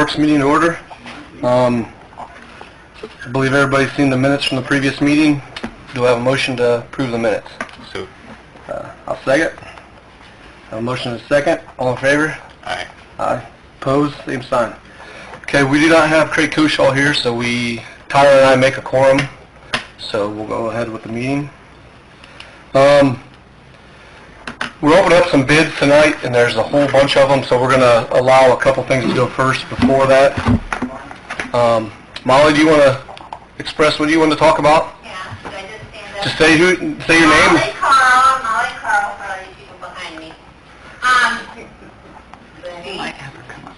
Works meeting to order. I believe everybody's seen the minutes from the previous meeting. Do I have a motion to approve the minutes? So. I'll second. A motion and a second. All in favor? Aye. Aye. Opposed? Same sign. Okay, we do not have Craig Cushaw here, so Tyler and I make a quorum, so we'll go ahead with the meeting. We're opening up some bids tonight, and there's a whole bunch of them, so we're going to allow a couple things to go first before that. Molly, do you want to express what you want to talk about? Yeah, should I just stand up? Just say your name. Molly Carl, for all you people behind me.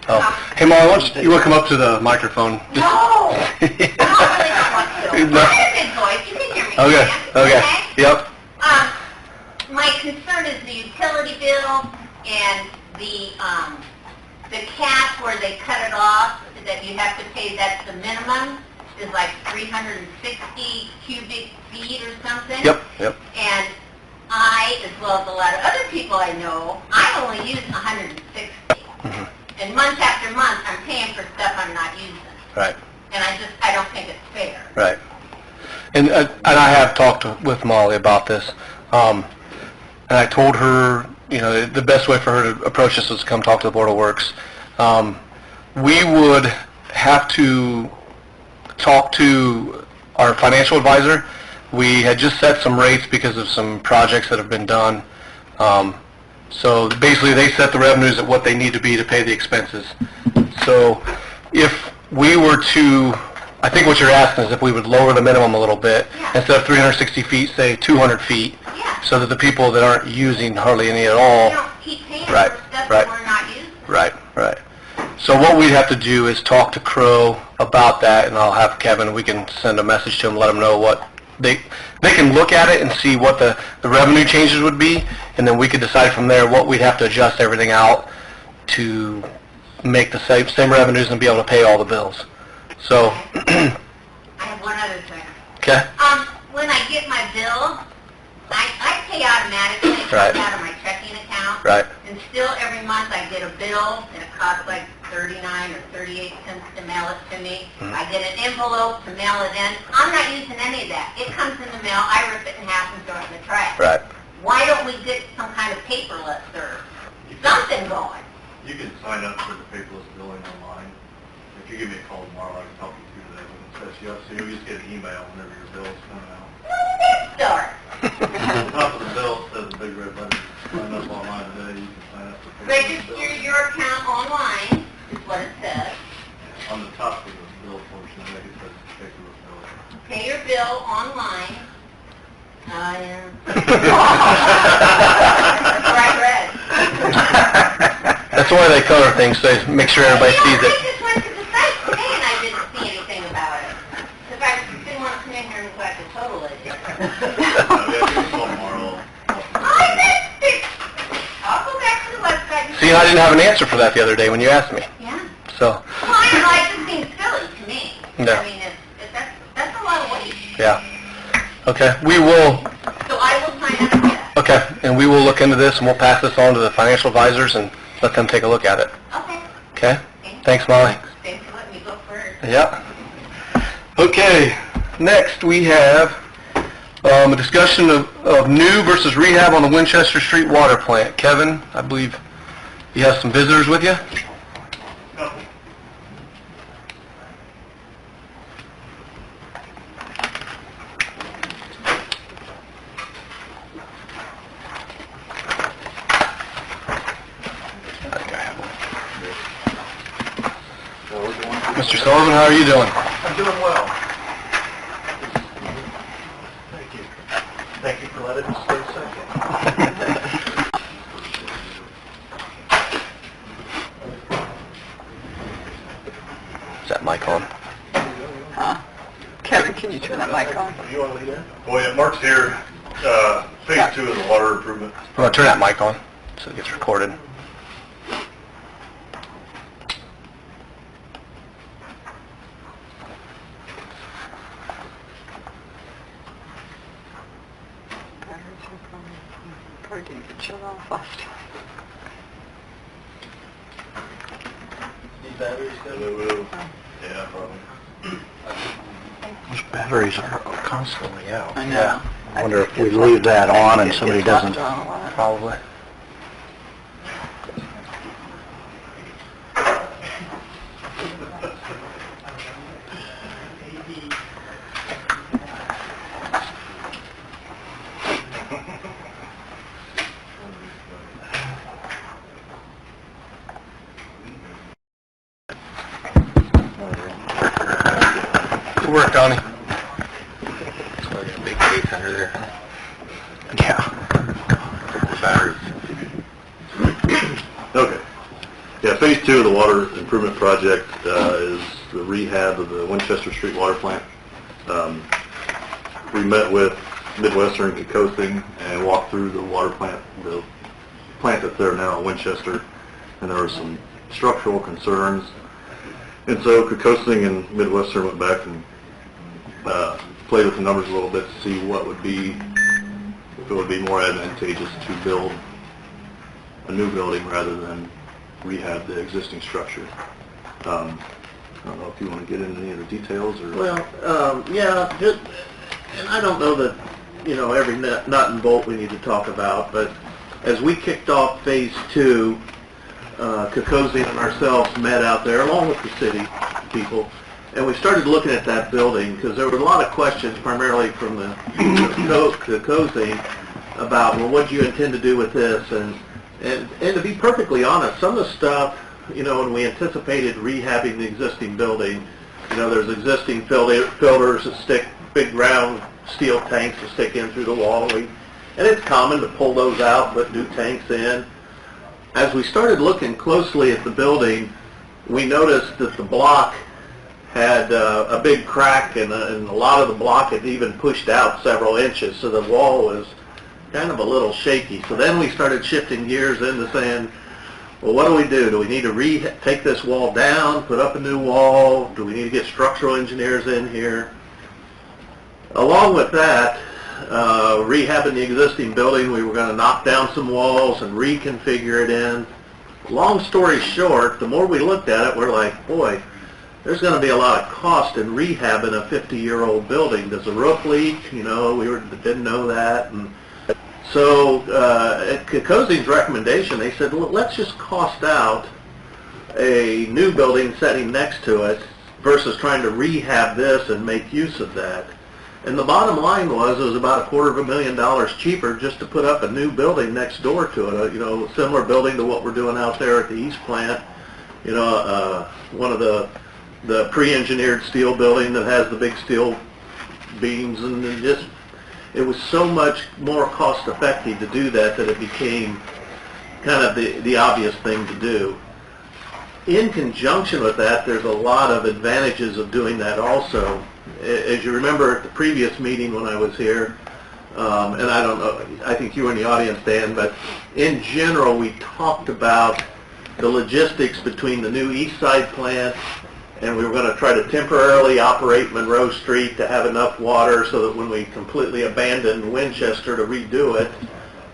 Oh. Hey, Molly, you want to come up to the microphone? No! I don't really want to. No. I have a good voice. You can hear me. Okay, okay. Yep. My concern is the utility bill and the cap where they cut it off, that you have to pay, that's the minimum, is like 360 cubic feet or something. Yep. And I, as well as a lot of other people I know, I only use 160. Mm-hmm. And month after month, I'm paying for stuff I'm not using. Right. And I don't think it's fair. Right. And I have talked with Molly about this. And I told her, the best way for her to approach this was to come talk to the Board of Works. We would have to talk to our financial advisor. We had just set some rates because of some projects that have been done. So basically they set the revenues at what they need to be to pay the expenses. So if we were to, I think what you're asking is if we would lower the minimum a little bit, instead of 360 feet, say 200 feet, so that the people that aren't using hardly any at all. You don't keep paying for Right, stuff right. that we're not using. Right. So what we'd have to do is talk to Crow about that, and I'll have Kevin, we can send a message to him, let him know what, they can look at it and see what the revenue changes would be, and then we could decide from there what we'd have to adjust everything out to make the same revenues and be able to pay all the bills. So. I have one other thing. Okay. When I get my bill, I pay automatically. It Right. comes out of my checking account. Right. And still every month I get a bill, and it costs like 39 or 38 cents to mail it to me. I get an envelope to mail it in. I'm not using any of that. It comes in the mail, I rip it in half and throw it in the trash. Right. Why don't we get some kind of paperless or something going? You can sign up for the paperless billing online. If you give me a call tomorrow, I can help you through that. When it sets you up, so you'll just get an email whenever your bill is coming out. Start. On top of the bill, it says a big red button. Sign up online today. You can sign up for paperless Register billing. your account online, is what it says. On the top of the bill portion, I think it says paperless billing. Pay your bill online. I am. That's what I read. That's why they color things, so make sure everybody sees I it. just went to the site today and I didn't see anything about it. Because I didn't want to come in here and go have to total it. Yeah, give me a call tomorrow. I missed it. I'll go back to the website. See, I didn't have an answer for that the other day when you asked me. Yeah. So, Well, I don't know, it just seems silly to me. No. I mean, that's a lot of weight. yeah. Okay, we will, So I will sign up for that. okay, and we will look into this, and we'll pass this on to the financial advisors and let them take a look at it. Okay. Okay? Thanks, Molly. Thanks for letting me go first. Yeah. Okay, next we have a discussion of new versus rehab on the Winchester Street water plant. Kevin, I believe you have some visitors with you? Couple. Mr. Sullivan, how are you doing? I'm doing well. Thank you. Thank you for letting me stay a second. Is that mic on? Kevin, can you turn that mic on? You want to lead in? Well, yeah, Mark's here. Phase 2 of the water improvement. I'm going to turn that mic on so it gets recorded. Probably didn't get shut off last time. batteries go? Yeah, probably. Those batteries are constantly out. I know. Yeah. I wonder if we leave that on and somebody doesn't... Probably. Good work, Donnie. It's like a big case under there. Yeah. Batteries. Okay. Yeah, phase 2 of the water improvement project is the rehab of the Winchester Street water plant. We met with Midwestern Coasting and walked through the water plant, the plant that's there now at Winchester, and there were some structural concerns. And so Coasting and Midwestern went back and played with the numbers a little bit to see what would be, if it would be more advantageous to build a new building rather than rehab the existing structure. I don't know if you want to get into any of the details or... Well, yeah, just, and I don't know that, you know, every nut and bolt we need to talk about, but as we kicked off phase 2, Kokosi and ourselves met out there along with the city people, and we started looking at that building because there were a lot of questions, primarily from the Kokosi, about, well, what do you intend to do with this? And to be perfectly honest, some of the stuff, you know, when we anticipated rehabbing the existing building, you know, there's existing filters that stick, big round steel tanks to stick in through the wall, and it's common to pull those out, put new tanks in. As we started looking closely at the building, we noticed that the block had a big crack, and a lot of the block had even pushed out several inches, so the wall was kind of a little shaky. So then we started shifting gears into saying, well, what do we do? Do we need to take this wall down, put up a new wall? Do we need to get structural engineers in here? Along with that, rehabbing the existing building, we were going to knock down some walls and reconfigure it in. Long story short, the more we looked at it, we're like, boy, there's going to be a lot of cost in rehabbing a 50-year-old building. Does the roof leak? You know, didn't know that. And so at Kokosi's recommendation, they said, well, let's just cost out a new building setting next to it versus trying to rehab this and make use of that. And the bottom line was, it was about $250,000 cheaper just to put up a new building next door to it, you know, a similar building to what we're doing out there at the East Plant, you know, one of the pre-engineered steel building that has the big steel beams, and it was so much more cost effective to do that it became kind of the obvious thing to do. In conjunction with that, there's a lot of advantages of doing that also. As you remember at the previous meeting when I was here, and I don't know, I think you were in the audience, Dan, but in general we talked about the logistics between the new East Side plant, and we were going to try to temporarily operate Monroe Street to have enough water so that when we completely abandoned Winchester to redo it,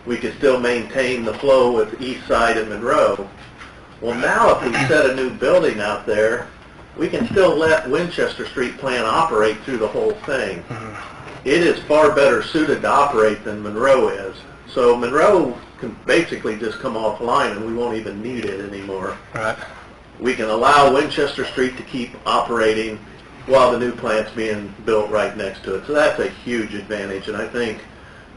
we could still maintain the flow with East Side and Monroe. Well, now if we set a new building out there, we can still let Winchester Street plant operate through the whole thing. It is far better suited to operate than Monroe is. So Monroe can basically just come offline and we won't even need it anymore. Right. We can allow Winchester Street to keep operating while the new plant's being built right next to it. So that's a huge advantage, and I think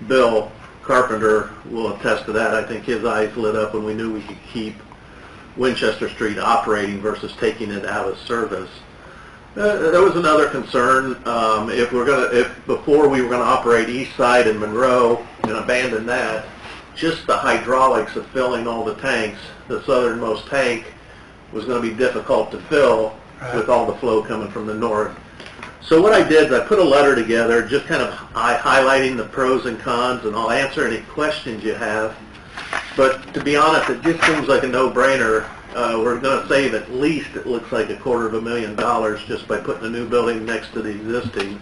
Bill Carpenter will attest to that. I think his eyes lit up when we knew we could keep Winchester Street operating versus taking it out of service. There was another concern. If before we were going to operate East Side and Monroe and abandon that, just the hydraulics of filling all the tanks, the southernmost tank was going to be difficult to fill with all the flow coming from the north. So what I did is I put a letter together, just kind of highlighting the pros and cons, and I'll answer any questions you have. But to be honest, it just seems like a no-brainer. We're going to save at least, it looks like, $250,000 just by putting a new building next to the existing.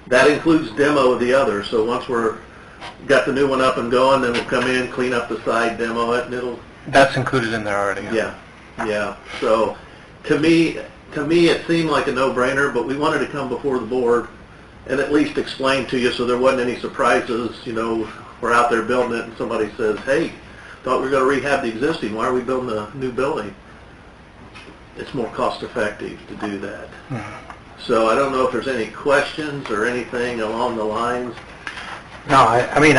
That includes demo of the other. So once we're got the new one up and going, then we'll come in, clean up the side, demo it, and it'll... That's included in there already. Yeah. So to me, it seemed like a no-brainer, but we wanted to come before the board and at least explain to you so there wasn't any surprises. You know, we're out there building it and somebody says, hey, thought we were going to rehab the existing, why are we building a new building? It's more cost-effective to do that. So I don't know if there's any questions or anything along the lines. No, I mean,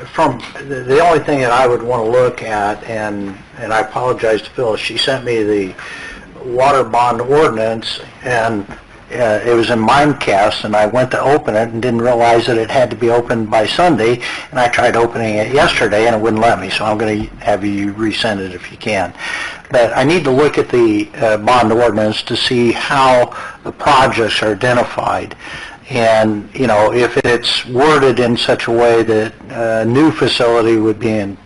from the only thing that I would want to look at, and I apologize to Phyllis, she sent me the water bond ordinance, and it was in Mimecast, and I went to open it and didn't realize that it had to be opened by Sunday, and I tried opening it yesterday, and it wouldn't let me, so I'm going to have you resend it if you can. But I need to look at the bond ordinance to see how the projects are identified. And, you know, if it's worded in such a way that a new facility would be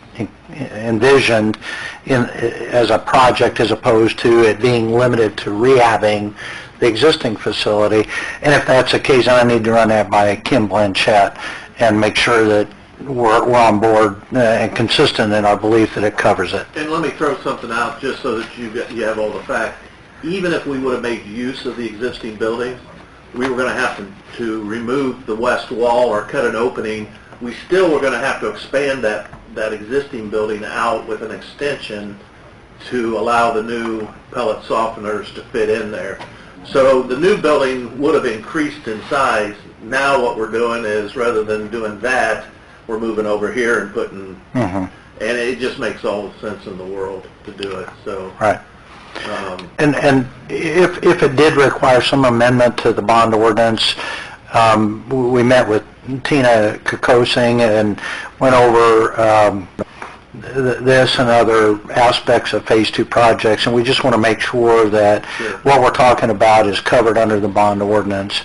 envisioned as a project as opposed to it being limited to rehabbing the existing facility, and if that's the case, I need to run that by Kim Blanchett and make sure that we're on board and consistent in our belief that it covers it. And let me throw something out just so that you have all the facts. Even if we would have made use of the existing building, we were going to have to remove the west wall or cut an opening. We still were going to have to expand that existing building out with an extension to allow the new pellet softeners to fit in there. So the new building would have increased in size. Now what we're doing is, rather than doing that, we're moving over here and putting, and it just makes all the sense in the world to do it. So right. And if it did require some amendment to the bond ordinance, we met with Tina Kokosing and went over this and other aspects of Phase 2 projects, and we just want to make sure that what we're talking about is covered under the bond ordinance.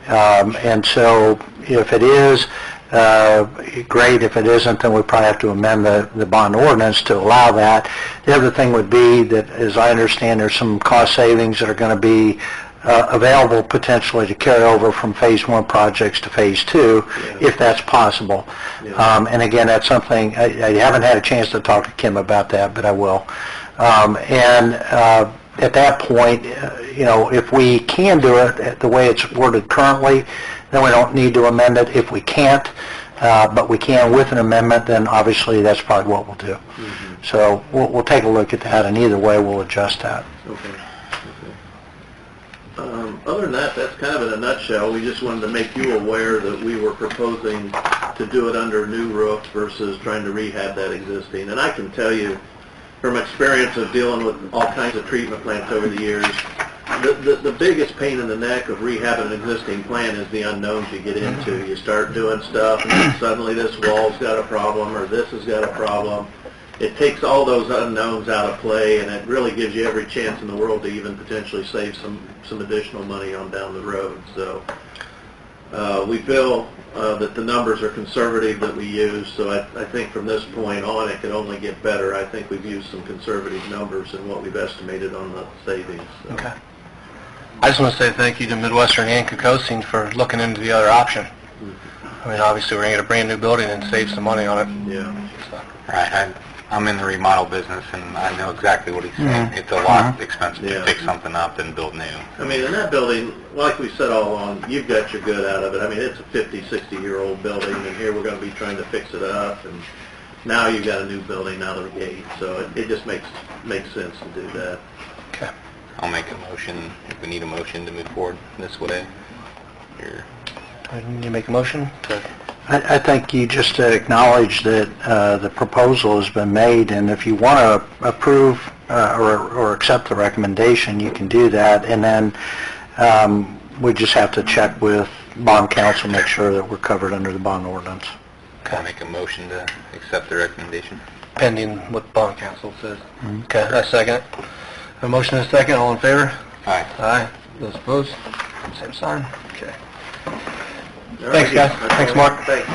And so if it is, great. If it isn't, then we probably have to amend the bond ordinance to allow that. The other thing would be that, as I understand, there's some cost savings that are going to be available potentially to carry over from Phase 1 projects to Phase 2, if that's possible. And again, that's something, I haven't had a chance to talk to Kim about that, but I will. At that point, you know, if we can do it the way it's worded currently, then we don't need to amend it. If we can't, but we can with an amendment, then obviously that's probably what we'll do. So we'll take a look at that, and either way we'll adjust that. Okay. Other than that, that's kind of in a nutshell. We just wanted to make you aware that we were proposing to do it under new roof versus trying to rehab that existing. And I can tell you, from experience of dealing with all kinds of treatment plants over the years, the biggest pain in the neck of rehabbing an existing plant is the unknowns you get into. You start doing stuff, and then suddenly this wall's got a problem, or this has got a problem. It takes all those unknowns out of play, and it really gives you every chance in the world to even potentially save some additional money on down the road. So we feel that the numbers are conservative that we use, so I think from this point on it can only get better. I think we've used some conservative numbers in what we've estimated on the savings. So. Okay. I just want to say thank you to Midwestern and Kokosing for looking into the other option. I mean, obviously we're going to get a brand new building and save some money on it. Yeah. So. Right. I'm in the remodel business, and I know exactly what he's saying. It's a lot expensive to fix something up and build new. I mean, in that building, like we said all along, you've got your good out of it. I mean, it's a 50, 60-year-old building, and here we're going to be trying to fix it up, and now you've got a new building out of the gate. So it just makes sense to do that. Okay. I'll make a motion, if we need a motion to move forward this way. You make a motion? I think you just acknowledge that the proposal has been made, and if you want to approve or accept the recommendation, you can do that, and then we just have to check with bond counsel, make sure that we're covered under the bond ordinance. I'll make a motion to accept the recommendation. Pending what bond counsel says. Okay, I second it. A motion and a second, all in favor? Aye. Aye. Those opposed? Same sign. Okay. All Thanks, righty. guys. Thanks, Mark. Thanks.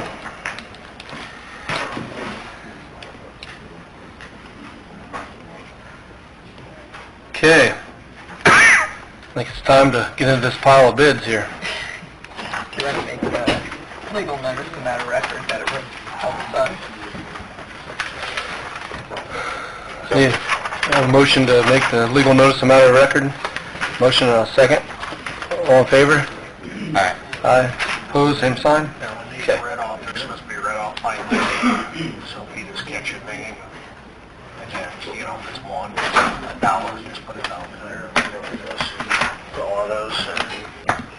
Okay. I think it's time to get into this pile of bids here. You're going to make the legal notice a matter of record that it was all done. Need a motion to make the legal notice a matter of record. Motion and a second. All in favor? Aye. Aye. Opposed, same sign? Now, when these Okay. are read off, they're supposed to be read off by name, so he just gets your name. And then, you know, if it's $1, just put it down there. For all of those,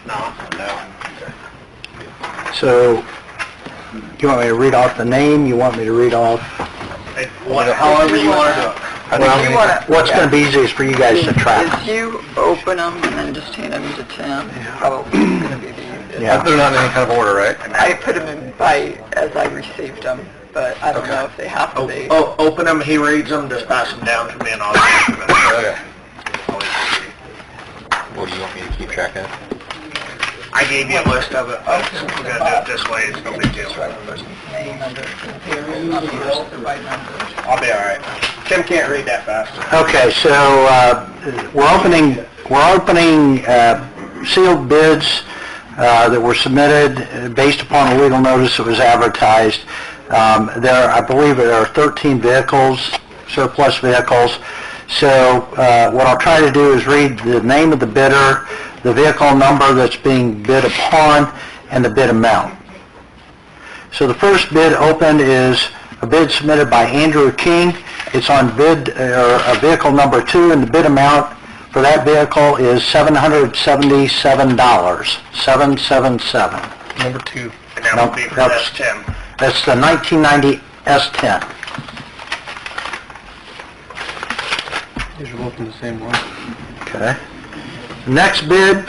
no. So, you want me to read off the name, you want me to read off? However you want to do it. Well, what's going to be easiest for you guys to track? Is you open them and then just hand them to Tim. Probably going to be the easiest. Yeah. They're not in any kind of order, right? I put them in as I received them, but I don't know if they have to be. Oh, open them, he reads them, just pass them down to me and I'll... Okay. What do you want me to keep track of? I gave you a list of it, but since we're going to do it this way, it's no big deal. Name, number, the right number. I'll be all right. Tim can't read that fast. Okay, so we're opening sealed bids that were submitted based upon a legal notice that was advertised. I believe there are 13 vehicles, surplus vehicles. So what I'll try to do is read the name of the bidder, the vehicle number that's being bid upon, and the bid amount. So the first bid opened is a bid submitted by Andrew King. It's on vehicle number 2, and the bid amount for that vehicle is $777. $777. Number 2. And that would be for this, Tim. That's the 1990 S10. These are both in the same one. Okay. Next bid,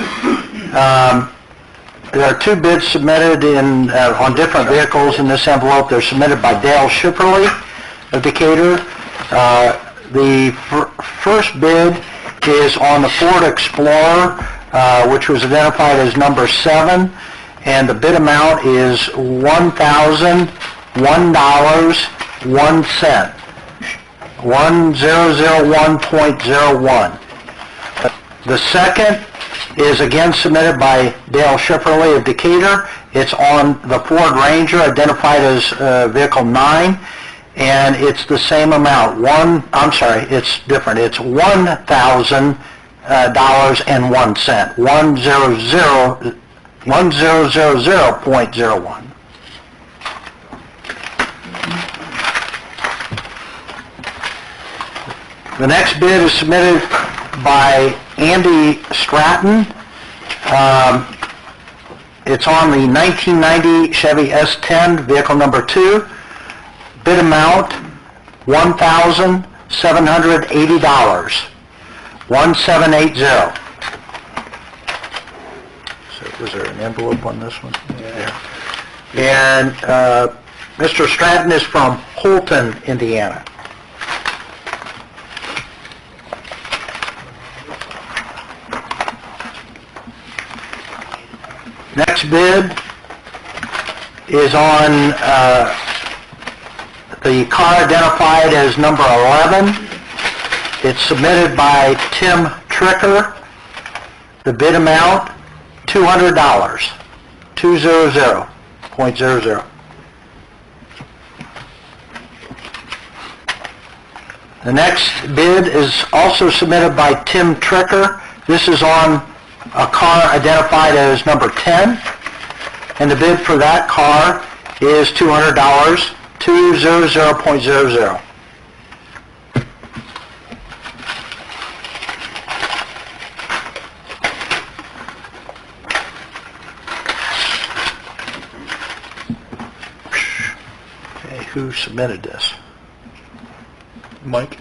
there are 2 bids submitted on different vehicles in this envelope. They're submitted by Dale Schipperly of Decatur. The first bid is on the Ford Explorer, which was identified as number 7, and the bid amount is $1,001.01. $1,001.01. The second is again submitted by Dale Schipperly of Decatur. It's on the Ford Ranger, identified as vehicle 9, and it's the same amount. It's different. It's $1,000.01. $1,000.01. The next bid is submitted by Andy Stratton. It's on the 1990 Chevy S10, vehicle number 2. Bid amount, $1,780. $1,780. So was there an envelope on this one? Yeah. And Mr. Stratton is from Holton, Indiana. Next bid is on the car identified as number 11. It's submitted by Tim Tricker. The bid amount, $200. $200.00. The next bid is also submitted by Tim Tricker. This is on a car identified as number 10, and the bid for that car is $200, $200.00. Okay, who submitted this? Mike?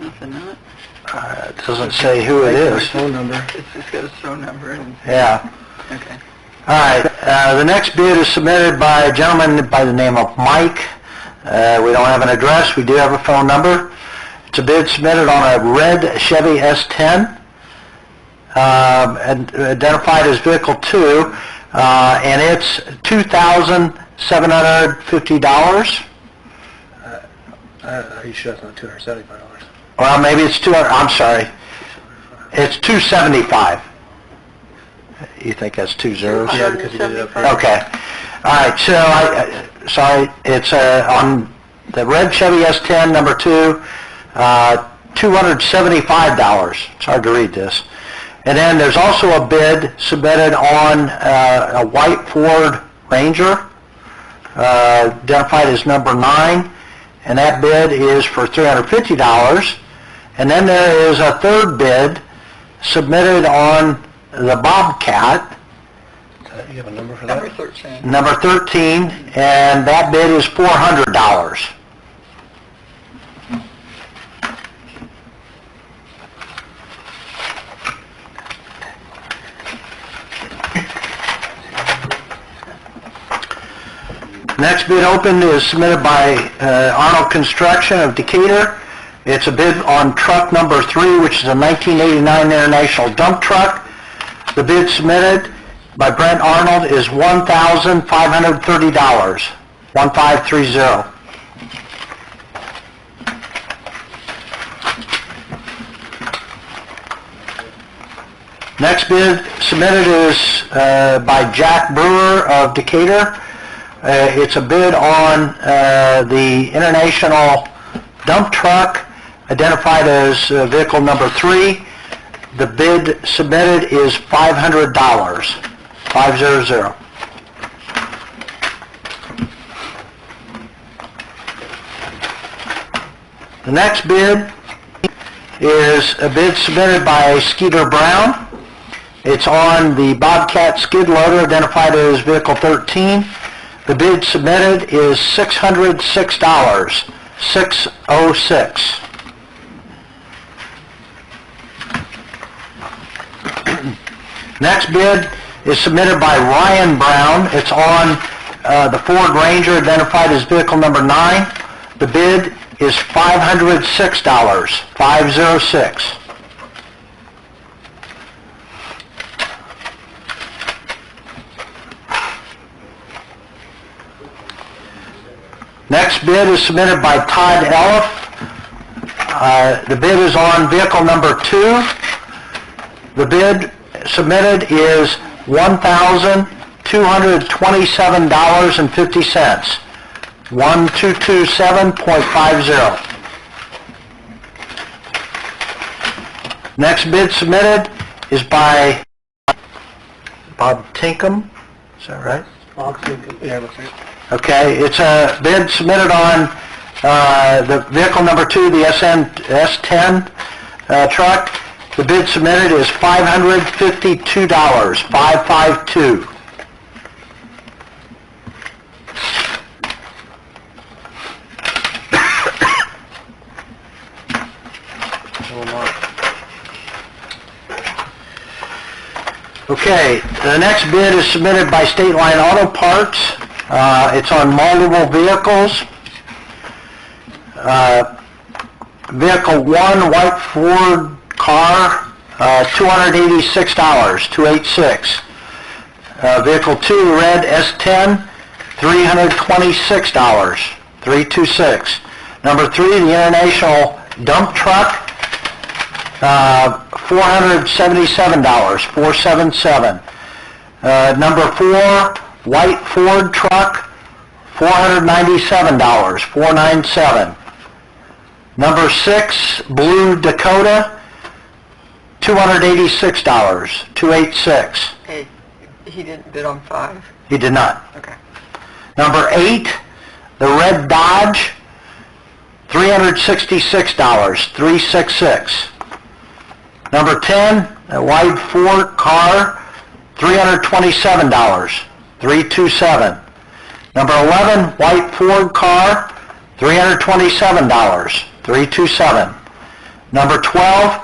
Nothing on it. It doesn't say who it is. Phone number. It's just got his phone number and, Yeah. okay. All right, the next bid is submitted by a gentleman by the name of Mike. We don't have an address, we do have a phone number. It's a bid submitted on a red Chevy S10, and identified as vehicle 2, and it's $2,750. Are you sure that's not $275? Well, maybe it's 200, I'm sorry. It's $275. You think that's 20? Yeah, because you did it up here. Okay. All right, so sorry, it's on the red Chevy S10, number 2, $275. It's hard to read this. And then there's also a bid submitted on a white Ford Ranger, identified as number 9, and that bid is for $350. And then there is a third bid submitted on the Bobcat, You have a number for Number that? 13. number 13, and that bid is $400. Next bid open is submitted by Arnold Construction of Decatur. It's a bid on truck number 3, which is a 1989 International dump truck. The bid submitted by Brent Arnold is $1,530, 1530. Next bid submitted is by Jack Brewer of Decatur. It's a bid on the International dump truck, identified as vehicle number 3. The bid submitted is $500, 500. The next bid is a bid submitted by Skeeter Brown. It's on the Bobcat skid loader, identified as vehicle 13. The bid submitted is $606, 606. Next bid is submitted by Ryan Brown. It's on the Ford Ranger, identified as vehicle number 9. The bid is $506, 506. Next bid is submitted by Todd Elliff. The bid is on vehicle number 2. The bid submitted is $1,227.50, 1227.50. Next bid submitted is by Bob Tinkham. Is that right? Yeah, looks like it. Okay, it's a bid submitted on the vehicle number 2, the S10 truck. The bid submitted is $552, 552. Okay, the next bid is submitted by State Line Auto Parts. It's on multiple vehicles. Vehicle 1, white Ford car, $286, 286. Vehicle 2, red S10, $326, 326. Number 3, the International dump truck, $477, 477. Number 4, white Ford truck, $497, 497. Number 6, blue Dakota, $286, 286. Hey, he didn't bid on 5. He did not. Okay. Number 8, the red Dodge, $366, 366. Number 10, a white Ford car, $327, 327. Number 11, white Ford car, $327, 327. Number 12,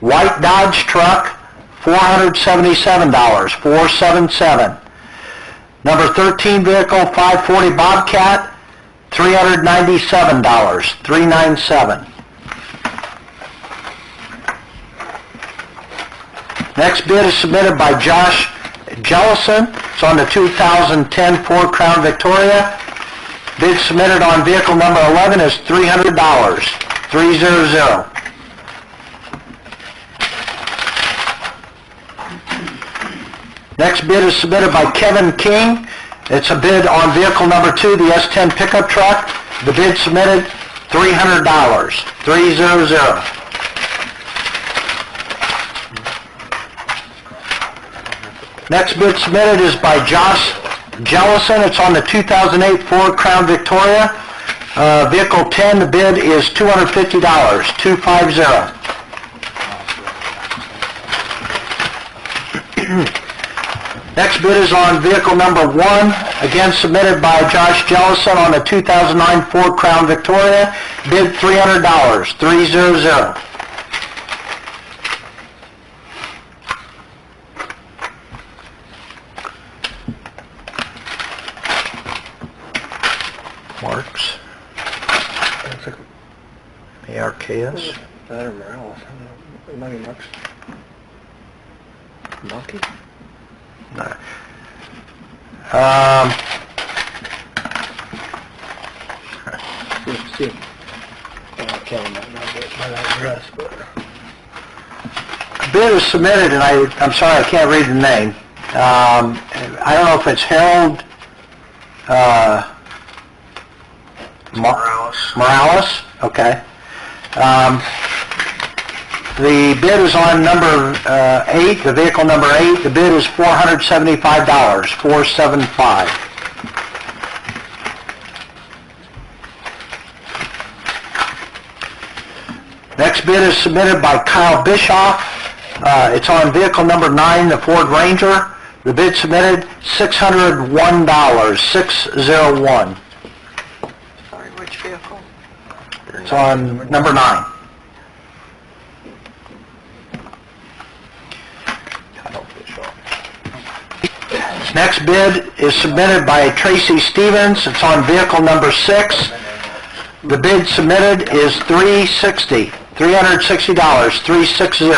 white Dodge truck, $477, 477. Number 13 vehicle, 540 Bobcat, $397, 397. Next bid is submitted by Josh Jellison. It's on the 2010 Ford Crown Victoria. Bid submitted on vehicle number 11 is $300, 300. Next bid is submitted by Kevin King. It's a bid on vehicle number 2, the S10 pickup truck. The bid submitted, $300. 300. Next bid submitted is by Josh Jellison. It's on the 2008 Ford Crown Victoria. Vehicle 10, the bid is $250. 250. Next bid is on vehicle number 1, again submitted by Josh Jellison on the 2009 Ford Crown Victoria. Bid $300. 300. Marks. ARKS. That or Morales. It might be Marks. Monkey? No. See, I can't remember by that address, but... A bid is submitted, and I'm sorry, I can't read the name. I don't know if it's Harold, Morales? Okay. The bid is on number 8, the vehicle number 8. The bid is $475, 475. Next bid is submitted by Kyle Bischoff. It's on vehicle number 9, the Ford Ranger. The bid submitted, $601, 601. Sorry, which vehicle? It's on number 9. Next bid is submitted by Tracy Stevens. It's on vehicle number 6. The bid submitted is $360, $360, 360.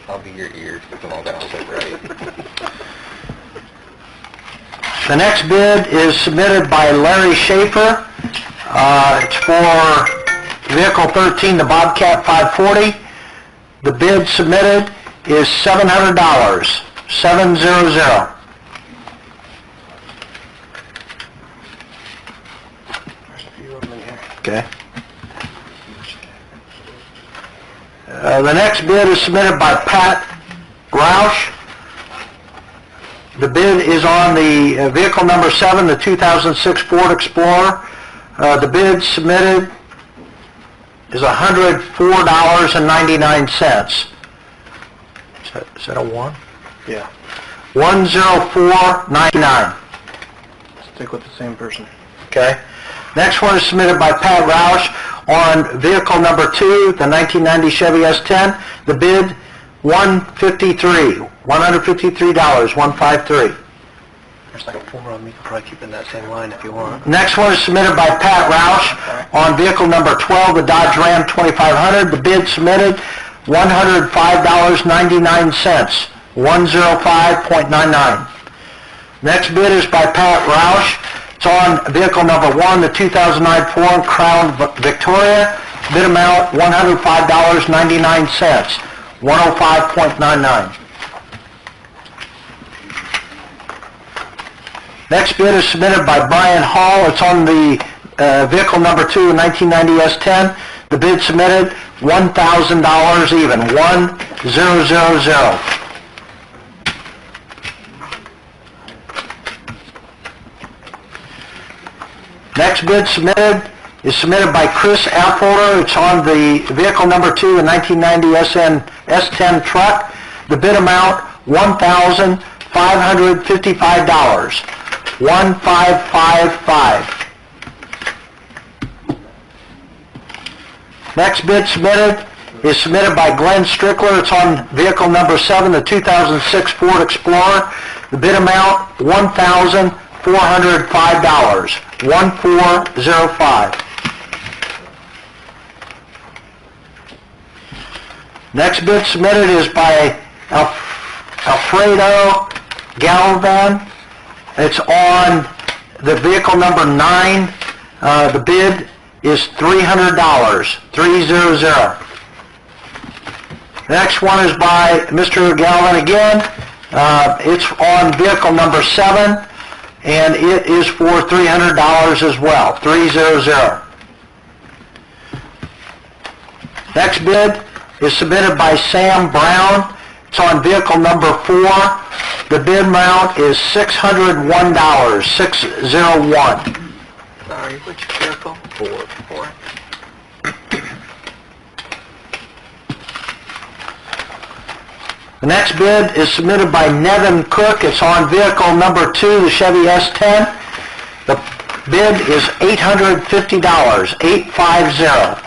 I'll be your ears if I'm all down so right. The next bid is submitted by Larry Schaefer. It's for vehicle 13, the Bobcat 540. The bid submitted is $700, 700. Okay. The next bid is submitted by Pat Roush. The bid is on the vehicle number 7, the 2006 Ford Explorer. The bid submitted is $104.99. Is that a 1? Yeah, $104.99. stick with the same person. Okay. Next one is submitted by Pat Roush on vehicle number 2, the 1990 Chevy S10. The bid, $153, $153, There's like 4 of them, you can probably keep in that same line if you want. Next one is submitted by Pat Roush on vehicle number 12, the Dodge Ram 2500. The bid submitted, $105.99, 105.99. Next bid is by Pat Roush. It's on vehicle number 1, the 2009 Ford Crown Victoria. Bid amount, $105.99, 105.99. Next bid is submitted by Brian Hall. It's on the vehicle number 2, 1990 S10. The bid submitted, $1,000 even, 1,000. Next bid submitted is submitted by Chris Affolter. It's on the vehicle number 2, the 1990 S10 truck. The bid amount, $1,555, 1,555. Next bid submitted is submitted by Glenn Strickler. It's on vehicle number 7, the 2006 Ford Explorer. The bid amount, $1,405, 1,405. Next bid submitted is by Alfredo Galvan. It's on the vehicle number 9. The bid is $300, 300. Next one is by Mr. Galvin again. It's on vehicle number 7. and it is for $300 as well, 300. Next bid is submitted by Sam Brown. It's on vehicle number 4. The bid amount is $601, 601. Sorry, which vehicle? 4. The next bid is submitted by Nevin Cook. It's on vehicle number 2, the Chevy S10. The bid is $850, 850.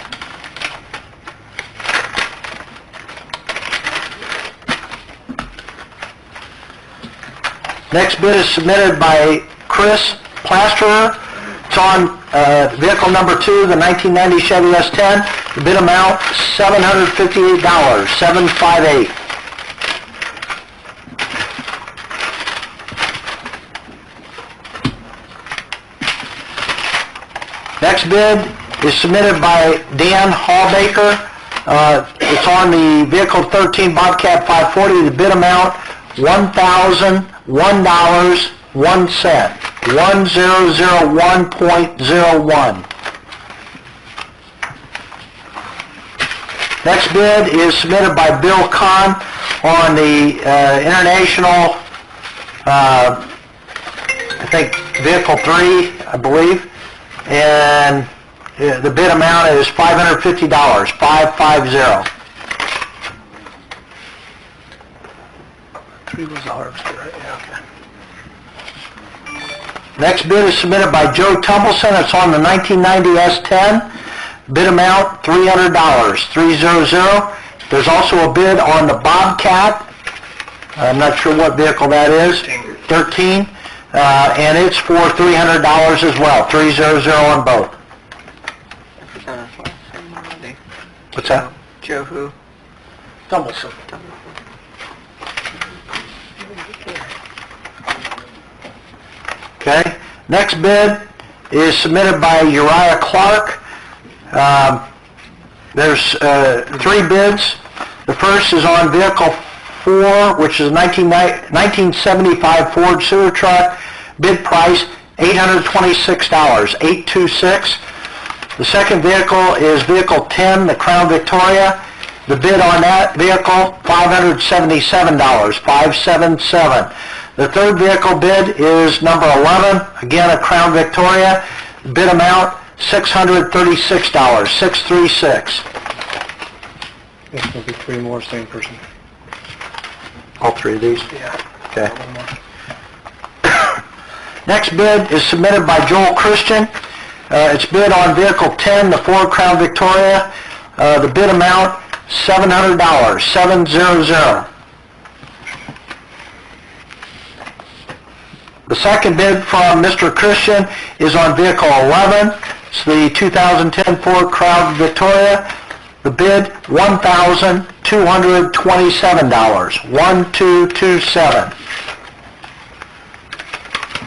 Next bid is submitted by Chris Plasterer. It's on vehicle number 2, the 1990 Chevy S10. The bid amount, $758, 758. Next bid is submitted by Dan Hallbaker. It's on the vehicle 13 Bobcat 540. The bid amount, $1,001.01. 1001.01. Next bid is submitted by Bill Kahn on the International, I think, vehicle 3, I believe. And the bid amount is $550, 550. 3 was ours, right? Yeah, okay. Next bid is submitted by Joe Tumbleson. It's on the 1990 S10. Bid amount, $300, 300. There's also a bid on the Bobcat. I'm not sure what vehicle that is. 13. And it's for $300 as well, 300 on both. What's that? Joe who? Tumbleson. Okay. Next bid is submitted by Uriah Clark. There's 3 bids. The first is on vehicle 4, which is a 1975 Ford sewer truck. Bid price, $826, 826. The second vehicle is vehicle 10, the Crown Victoria. The bid on that vehicle, $577, 577. The third vehicle bid is number 11, again a Crown Victoria. Bid amount, $636, 636. This will be 3 more, same person. All 3 of these? Yeah. Okay. Next bid is submitted by Joel Christian. It's bid on vehicle 10, the Ford Crown Victoria. The bid amount, $700, 700. The second bid from Mr. Christian is on vehicle 11. It's the 2010 Ford Crown Victoria. The bid, $1,227, 1227.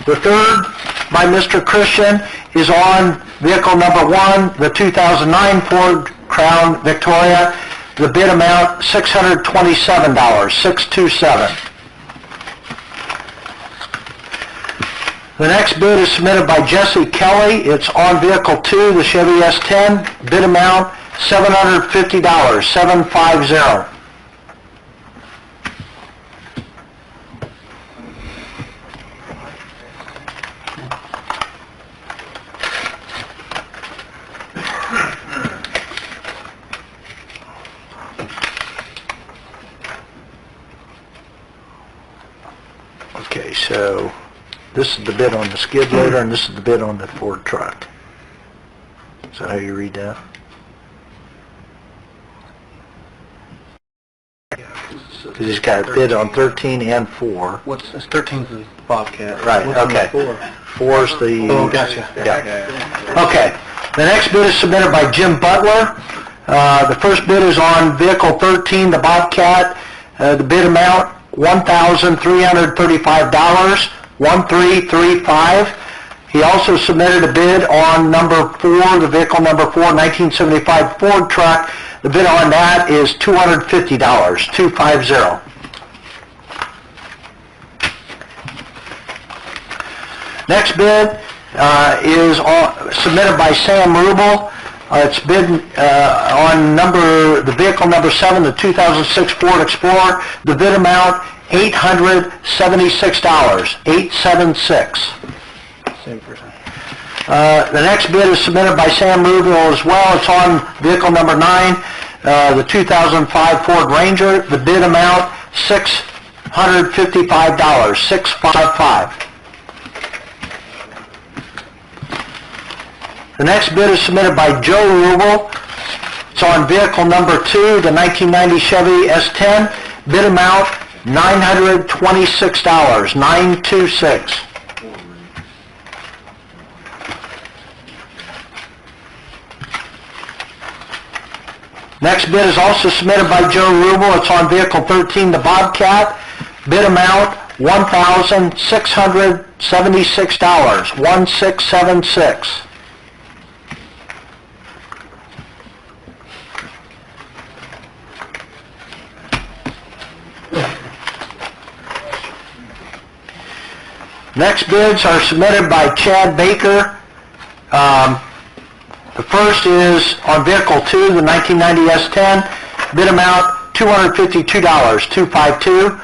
The third by Mr. Christian is on vehicle number 1, the 2009 Ford Crown Victoria. The bid amount, $627, 627. The next bid is submitted by Jesse Kelly. It's on vehicle 2, the Chevy S10. Bid amount, $750, 750. Okay, so this is the bid on the skid loader and this is the bid on the Ford truck. Is that how you read that? Because he's got a bid on 13 and 4. What's, 13's the Bobcat. Right, What's on the okay. 4's the... Oh, gotcha. Yeah. Okay. The next bid is submitted by Jim Butler. The first bid is on vehicle 13, the Bobcat. The bid amount, $1,335, 1335. He also submitted a bid on number 4, the vehicle number 4, 1975 Ford truck. The bid on that is $250, 250. Next bid is submitted by Sam Rubel. It's bid on the vehicle number 7, the 2006 Ford Explorer. The bid amount, $876, $876. Same person. The next bid is submitted by Sam Rubel as well. It's on vehicle number 9, the 2005 Ford Ranger. The bid amount, $655, $655. The next bid is submitted by Joe Rubel. It's on vehicle number 2, the 1990 Chevy S10. Bid amount, $926, $926. Next bid is also submitted by Joe Rubel. It's on vehicle 13, the Bobcat. Bid amount, $1,676, $1,676. Next bids are submitted by Chad Baker. The first is on vehicle 2, the 1990 S10. Bid amount, $252, $252.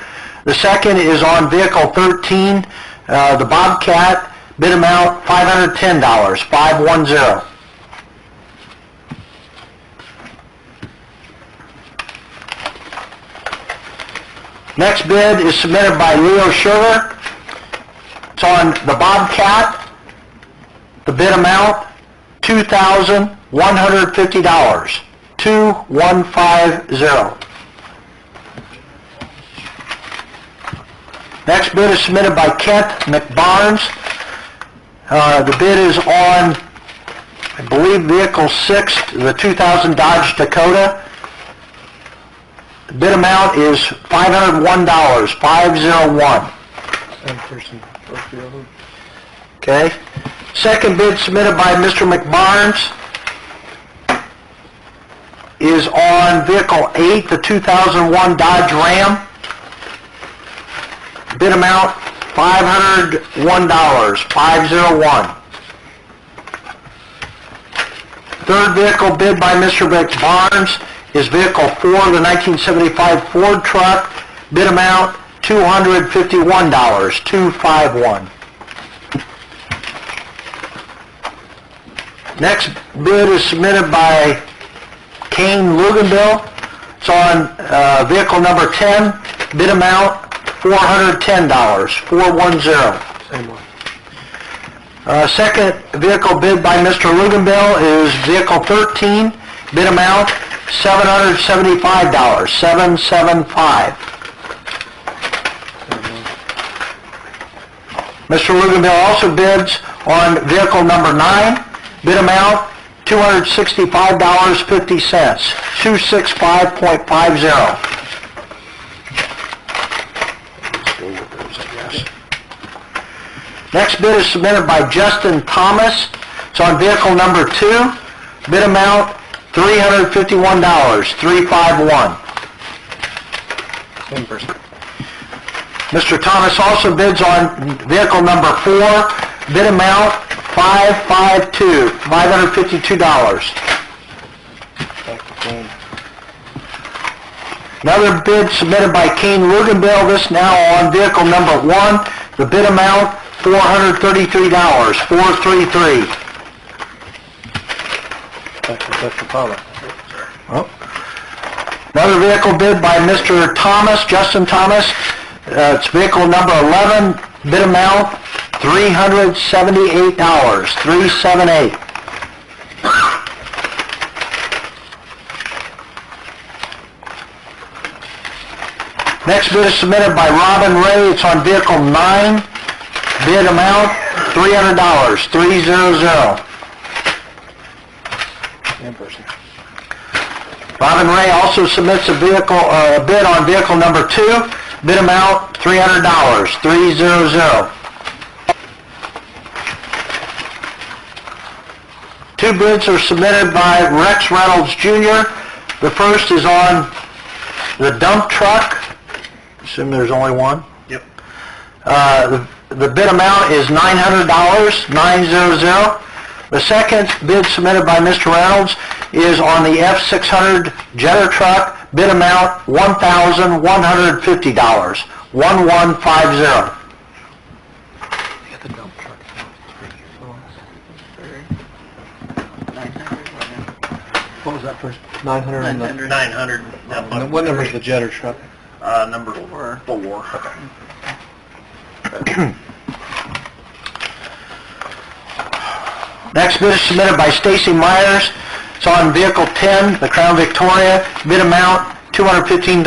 The second is on vehicle 13, the Bobcat. Bid amount, $510, $510. Next bid is submitted by Leo Sugar. It's on the Bobcat. The bid amount, $2,150, $2,150. Next bid is submitted by Kent McBarnes. The bid is on, I believe, vehicle 6, the 2000 Dodge Dakota. The bid amount is $501, $501. Same person, both the other. Okay. Second bid submitted by Mr. McBarnes is on vehicle 8, the 2001 Dodge Ram. Bid amount, $501, $501. Third vehicle bid by Mr. McBarnes is vehicle 4, the 1975 Ford truck. Bid amount, $251, $251. Next bid is submitted by Kane Luganville. It's on vehicle number 10. Bid amount, $410, $410. Same one. Second vehicle bid by Mr. Luganville is vehicle 13. Bid amount, $775, $775. Mr. Luganville also bids on vehicle number 9. Bid amount, $265.50, $265.50. Next bid is submitted by Justin Thomas. It's on vehicle number 2. Bid amount, $351, $351. Same person. Mr. Thomas also bids on vehicle number 4. Bid amount, $552, $552. Another bid submitted by Kane Luganville, this now on vehicle number 1. The bid amount, $433, $433. Mr. Thomas. Oh. Another vehicle bid by Mr. Thomas, Justin Thomas. It's vehicle number 11. Bid amount, $378, $378. Next bid is submitted by Robin Ray. It's on vehicle 9. Bid amount, $300, $300. Same person. Robin Ray also submits a bid on vehicle number 2. Bid amount, $300, $300. Two bids are submitted by Rex Reynolds Jr. The first is on the dump truck. Assume there's only one. Yep. The the bid amount is $900, 900. The second bid submitted by Mr. Reynolds is on the F600 jetter truck, bid amount $1,150, 1150. What was that first? 900 and the... 900. And what number is the jetter truck? Number 4. Okay. Next bid is submitted by Stacy Myers. It's on vehicle 10, the Crown Victoria, bid amount $215,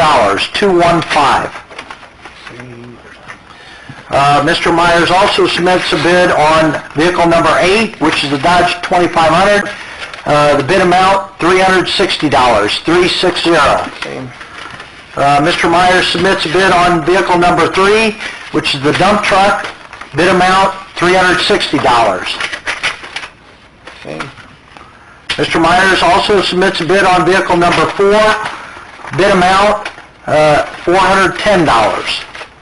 215. Mr. Myers also submits a bid on vehicle number 8, which is the Dodge 2500. The bid amount $360, 360. Mr. Myers submits a bid on vehicle number 3, which is the dump truck, bid amount $360. Mr. Myers also submits a bid on vehicle number 4, bid amount $410,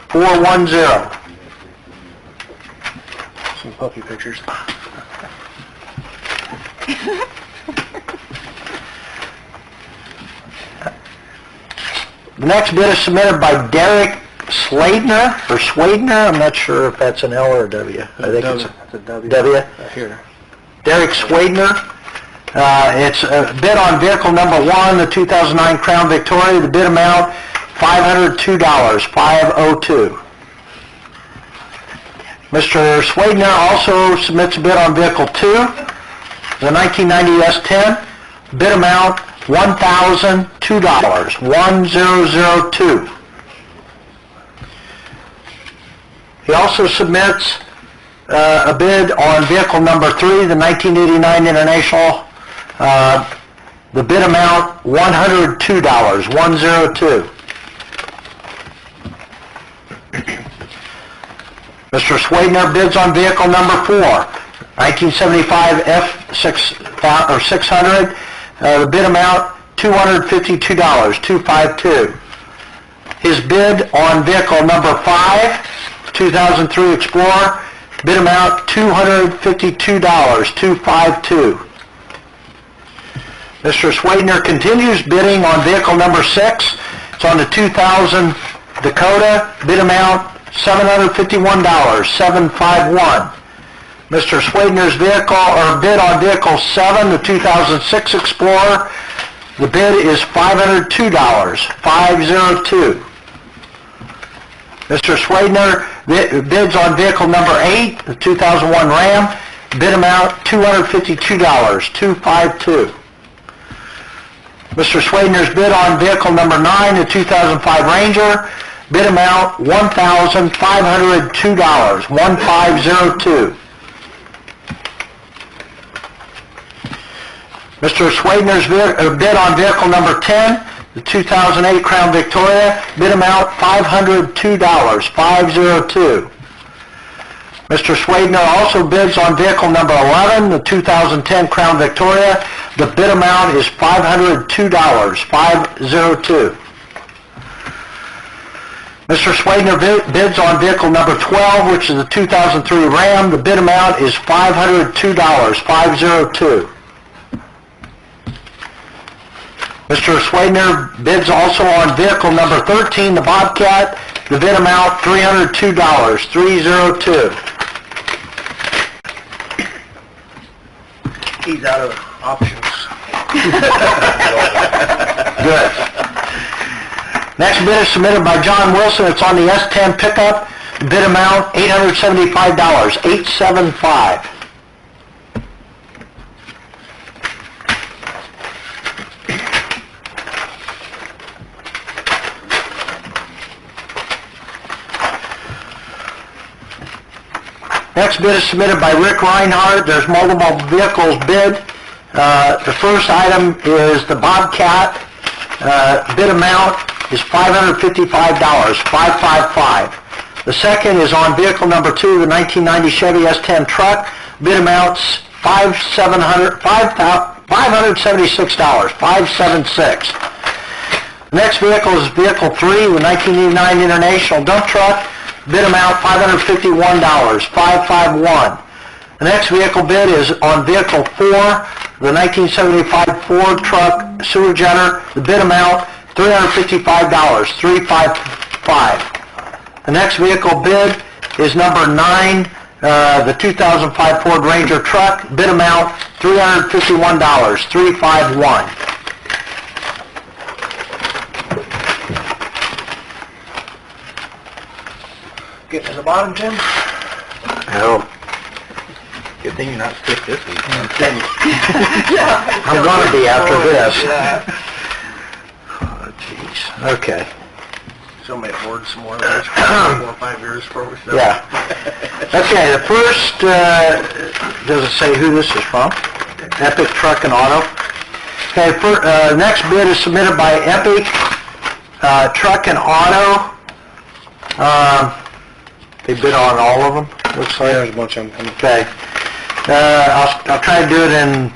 410. Some puppy pictures. The next bid is submitted by Derek Sladner, or Swadner, I'm not sure if that's an L or a W. I think it's a W. W. Here. Derek Swadner. It's a bid on vehicle number 1, the 2009 Crown Victoria. The bid amount $502, 502. Mr. Swadner also submits a bid on vehicle 2, the 1990 S10. Bid amount $1,002, 1002. He also submits a bid on vehicle number 3, the 1989 International. The bid amount $102, 102. Mr. Swadner bids on vehicle number 4, 1975 F600. The bid amount $252, 252. His bid on vehicle number 5, 2003 Explorer, bid amount $252, 252. Mr. Swadner continues bidding on vehicle number 6. It's on the 2000 Dakota, bid amount $751, 751. Mr. Swadner's vehicle, or bid on vehicle 7, the 2006 Explorer, the bid is $502, 502. Mr. Swadner bids on vehicle number 8, the 2001 Ram, bid amount $252, 252. Mr. Swadner's bid on vehicle number 9, the 2005 Ranger, bid amount $1,502, 1502. Mr. Swadner's bid on vehicle number 10, the 2008 Crown Victoria, bid amount $502, 502. Mr. Swadner also bids on vehicle number 11, the 2010 Crown Victoria. The bid amount is $502, 502. Mr. Swadner bids on vehicle number 12, which is the 2003 Ram. The bid amount is $502, 502. Mr. Swadner bids also on vehicle number 13, the Bobcat. The bid amount $302, 302. He's out of options. Good. Next bid is submitted by John Wilson. It's on the S10 pickup. Bid amount $875, 875. Next bid is submitted by Rick Reinhardt. There's multiple vehicles bid. The first item is the Bobcat. Bid amount is $555, 555. The second is on vehicle number 2, the 1990 Chevy S10 truck. Bid amounts $576, 576. The next vehicle is vehicle 3, the 1989 International dump truck. bid amount $551, 551. The next vehicle bid is on vehicle 4, the 1975 Ford truck sewer jetter. The bid amount $355, 355. The next vehicle bid is number 9, the 2005 Ford Ranger truck. Bid amount $351, 351. Get to the bottom, Jim? Oh, Good thing you're not sick this week. I'm going to be after this. Oh, jeez. Okay. So may afford some more of those for 4 or 5 years before we sell. Yeah. Okay, the first, does it say who this is from? Epic Truck and Auto. Okay, next bid is submitted by Epic Truck and Auto. They bid on all of them, looks like. There's a bunch of them. Okay. I'll try to do it in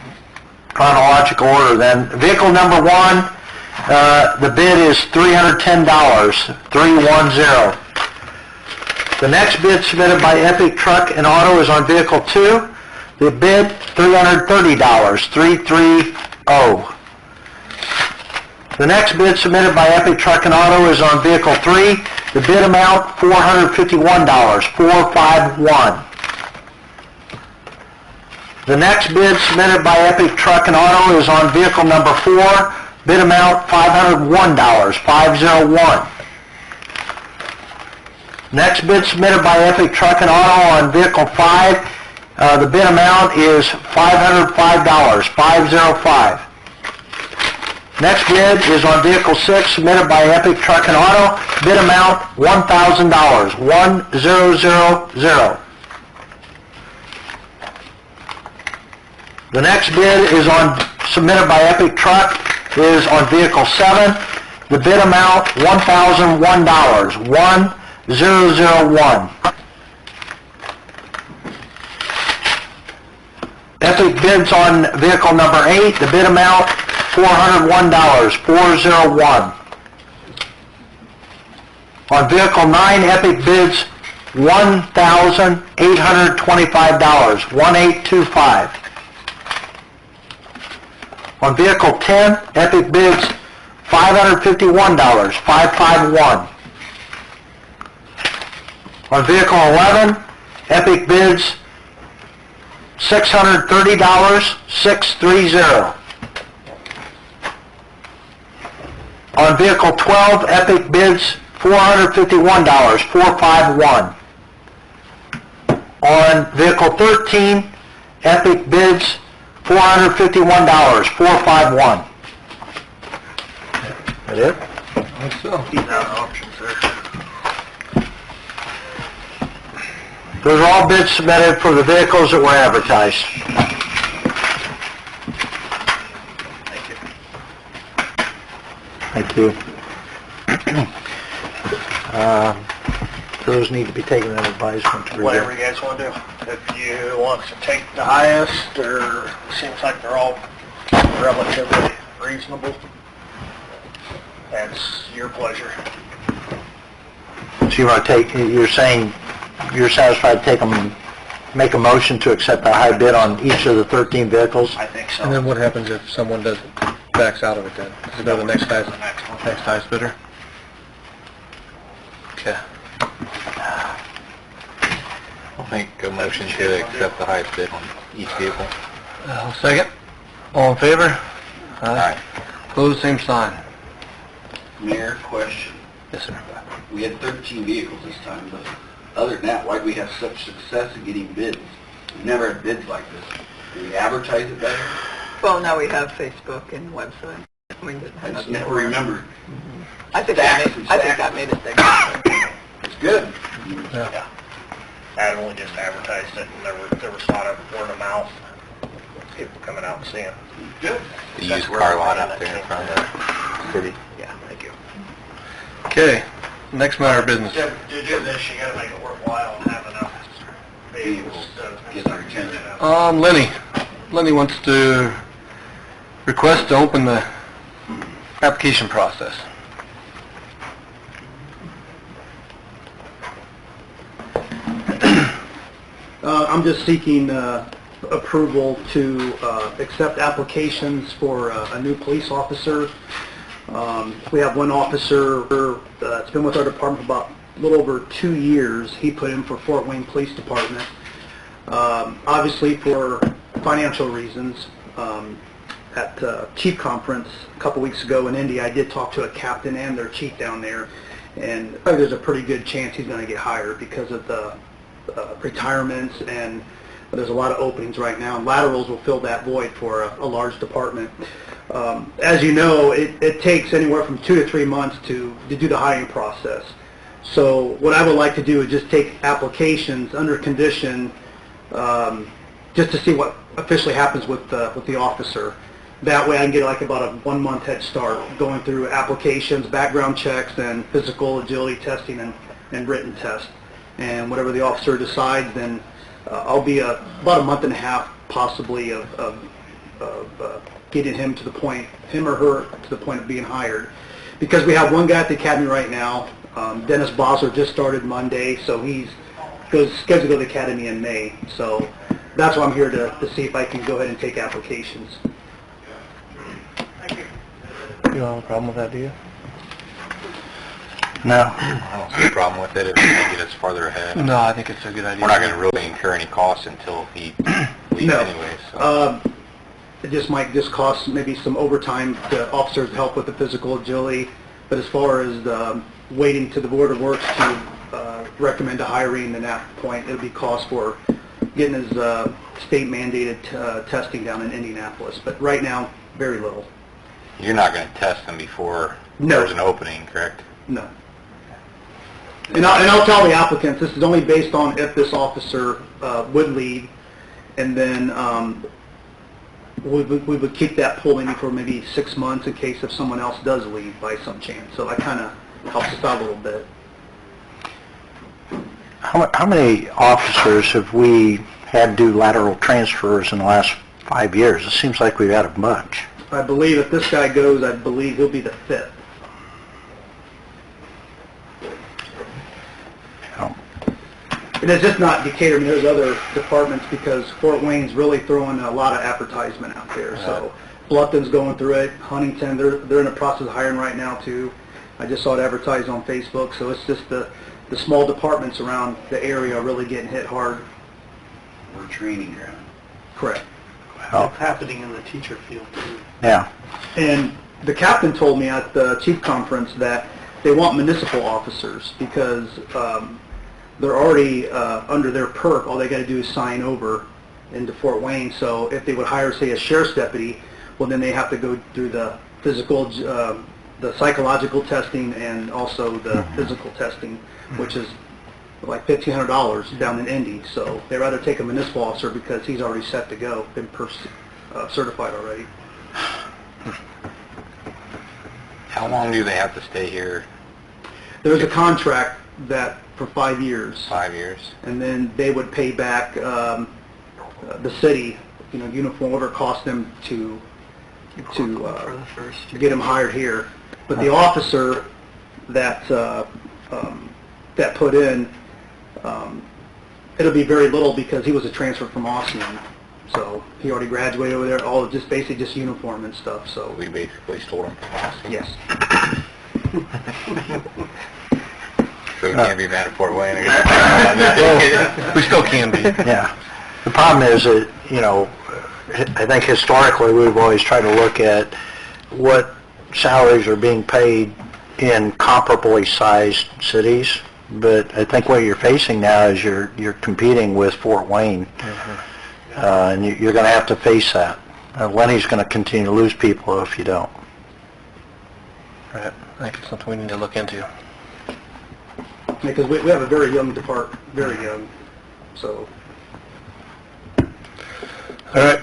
chronological order then. Vehicle number 1, the bid is $310, 310. The next bid submitted by Epic Truck and Auto is on vehicle 2. The bid $330, 330. The next bid submitted by Epic Truck and Auto is on vehicle 3. The bid amount $451, 451. The next bid submitted by Epic Truck and Auto is on vehicle number 4. Bid amount $501, 501. Next bid submitted by Epic Truck and Auto on vehicle 5. The bid amount is $505, 505. Next bid is on vehicle 6 submitted by Epic Truck and Auto. Bid amount $1,000, 1000. The next bid is submitted by Epic Truck is on vehicle 7. The bid amount $1,001, 1001. Epic bids on vehicle number 8. The bid amount $401, 401. On vehicle 9, Epic bids $1,825, 1825. On vehicle 10, Epic bids $551, 551. On vehicle 11, Epic bids $630, 630. On vehicle 12, Epic bids $451, 451. On vehicle 13, Epic bids $451, 451. That it? Those are all bids submitted for the vehicles that were advertised. Thank you. Those need to be taken under advisement to review. Whatever you guys want to do. If you want to take the highest, or seems like they're all relatively reasonable, that's your pleasure. So you want to take, you're saying you're satisfied to take them, make a motion to accept the high bid on each of the 13 vehicles? I think so. And then what happens if someone doesn't, backs out of it then? Does it go to the next highest, next highest bidder? Okay. I'll make a motion to accept the highest bid on each vehicle. Second. All in favor? Aye. Opposed, same sign. Mayor, question. Yes, sir. We had 13 vehicles this time, but other than that, why do we have such success in getting bids? We've never had bids like this. Do we advertise it better? Well, now we have Facebook and website. We didn't have I just that never before. remember. I think that made a thing. It's good. Yeah. I had only just advertised it, and there was a lot of word of mouth, people coming out and seeing. Good. The used car lot out there in front of the city. Yeah, thank you. Okay, next matter of business. To do this, you gotta make it worthwhile and have enough vehicles to Get their attention. Lenny wants to request to open the application process. I'm just seeking approval to accept applications for a new police officer. We have one officer that's been with our department for about a little over 2 years. He put in for Fort Wayne Police Department. Obviously for financial reasons. At Chief Conference a couple weeks ago in Indy, I did talk to a captain and their chief down there, and there's a pretty good chance he's going to get hired because of the retirements, and there's a lot of openings right now, and laterals will fill that void for a large department. As you know, it takes anywhere from 2 to 3 months to do the hiring process. So what I would like to do is just take applications under condition, just to see what officially happens with the officer. That way I can get like about a 1 month head start going through applications, background checks, and physical agility testing and written test. And whatever the officer decides, then I'll be about a month and a half possibly of getting him to the point, him or her to the point of being hired. Because we have one guy at the academy right now, Dennis Bosler just started Monday, so he's scheduled to go to the academy in May. So that's why I'm here to see if I can go ahead and take applications. You don't have a problem with that, do you? No. I don't see a problem with it if we can get us farther ahead. No, I think it's a good idea. We're not going to really incur any costs until he leaves No. anyway. So. It just might cost maybe some overtime to officers to help with the physical agility. But as far as waiting to the Board of Works to recommend a hiring, then at that point it'll be cost for getting his state mandated testing down in Indianapolis. But right now, very little. You're not going to test them before No. there's an opening, correct? No. And I'll tell the applicants, this is only based on if this officer would leave, and then we would keep that pool maybe for maybe 6 months in case if someone else does leave by some chance. So that kind of helps us out a little bit. How many officers have we had do lateral transfers in the last 5 years? It seems like we've had a bunch. I believe if this guy goes, I believe he'll be the 5th. And it's just not Decatur. I mean, there's other departments because Fort Wayne's really throwing a lot of advertisement out there. So Bluffton's going through it. Huntington, they're in the process of hiring right now too. I just saw it advertised on Facebook. So it's just the small departments around the area are really getting hit hard. We're training ground. Correct. Well, It's happening in the teacher field too. yeah. And the captain told me at the chief conference that they want municipal officers because they're already under their perk. All they got to do is sign over into Fort Wayne. So if they would hire, say, a sheriff's deputy, well, then they have to go through the physical, the psychological testing and also the physical testing, which is like $1,500 down in Indy. So they'd rather take a municipal officer because he's already set to go, been certified already. How long do they have to stay here? There's a contract that for 5 years. 5 years? And then they would pay back the city, uniform, whatever it cost them to get him hired here. But the officer that put in, it'll be very little because he was a transfer from Austin. So he already graduated over there, all just basically just uniform and stuff. So We basically stole them from Austin. yes. So we can't be mad at Fort Wayne. I guess. We still can be. Yeah. The problem is that, I think historically we've always tried to look at what salaries are being paid in comparably sized cities, but I think what you're facing now is you're competing with Fort Wayne, and you're going to have to face that. Lenny's going to continue to lose people if you don't. Right. I think it's something we need to look into. Because we have a very young department, very young. So All right,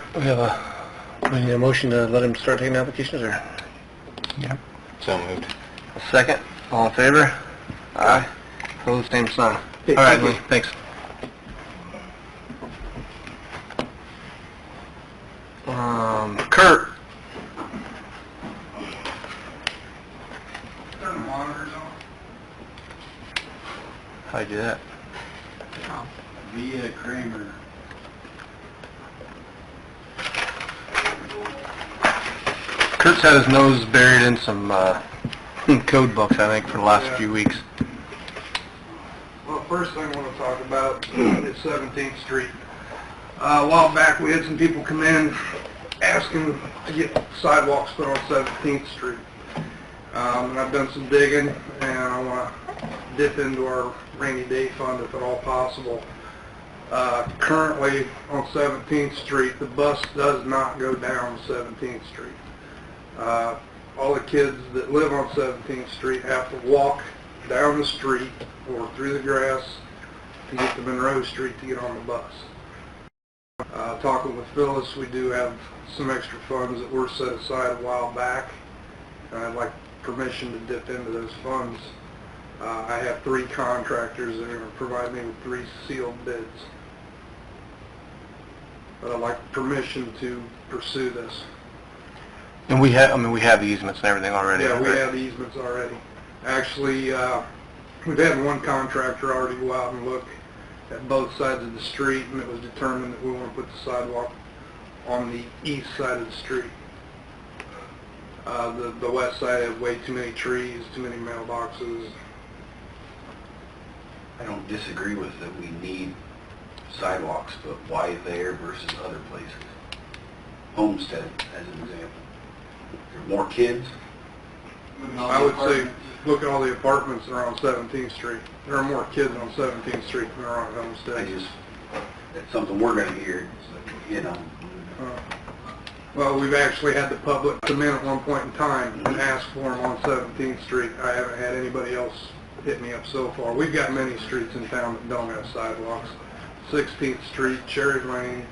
we need a motion to let him start taking applications, or? Yeah. So moved. Second, all in favor? Aye. Opposed, same sign. Okay, All right, thank you. Lee, thanks. Kurt. How'd you do that? Via Kramer. Kurt's had his nose buried in some code books, I think, for the last few weeks. Well, first thing I want to talk about is 17th Street. A while back, we had some people come in asking to get sidewalks put on 17th Street. And I've done some digging, and I want to dip into our rainy day fund if at all possible. Currently, on 17th Street, the bus does not go down 17th Street. All the kids that live on 17th Street have to walk down the street or through the grass to get to Monroe Street to get on the bus. Talking with Phyllis, we do have some extra funds that were set aside a while back, and I'd like permission to dip into those funds. I have 3 contractors that are going to provide me with 3 sealed bids. But I'd like permission to pursue this. And we have the easements and everything already. Yeah, we have easements already. Actually, we've had one contractor already go out and look at both sides of the street, and it was determined that we want to put the sidewalk on the east side of the street. The west side has way too many trees, too many mailboxes. I don't disagree with that we need sidewalks, but why there versus other places? Homestead, as an example. There are more kids. I would say, look at all the apartments that are on 17th Street. There are more kids on 17th Street than there are on Homestead. That's something we're going to hear, you know. Well, we've actually had the public come in at one point in time and ask for them on 17th Street. I haven't had anybody else hit me up so far. We've got many streets in town that don't have sidewalks. 16th Street, Cherry Lane,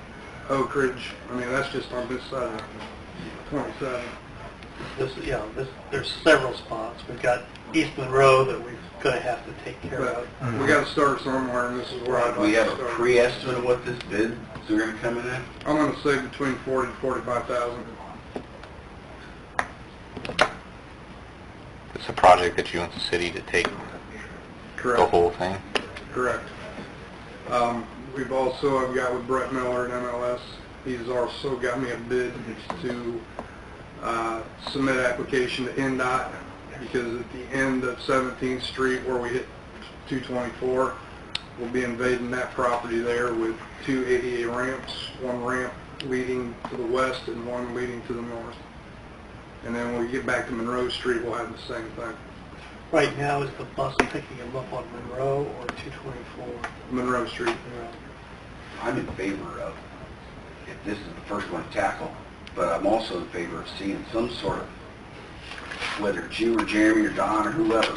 Oak Ridge. I mean, that's just on this side of 27. There's several spots. We've got East Monroe that we're going to have to take care of. But we got to start somewhere, and this is where I'd like We have to a start. pre-estimate of what this bid is going to come in at? I'm going to say between 40 and 45,000. It's a project that you want the city to take Correct. the whole thing? Correct. I've got with Brett Miller at MLS. He's also got me a bid to submit application to NDOT, because at the end of 17th Street where we hit 224, we'll be invading that property there with 2 ADA ramps, 1 ramp leading to the west and 1 leading to the north. And then when we get back to Monroe Street, we'll have the same thing. Right now, is the bus picking them up on Monroe or 224? Monroe Street. I'm in favor of, if this is the first one to tackle, but I'm also in favor of seeing some sort of, whether it's you or Jeremy or Don or whoever,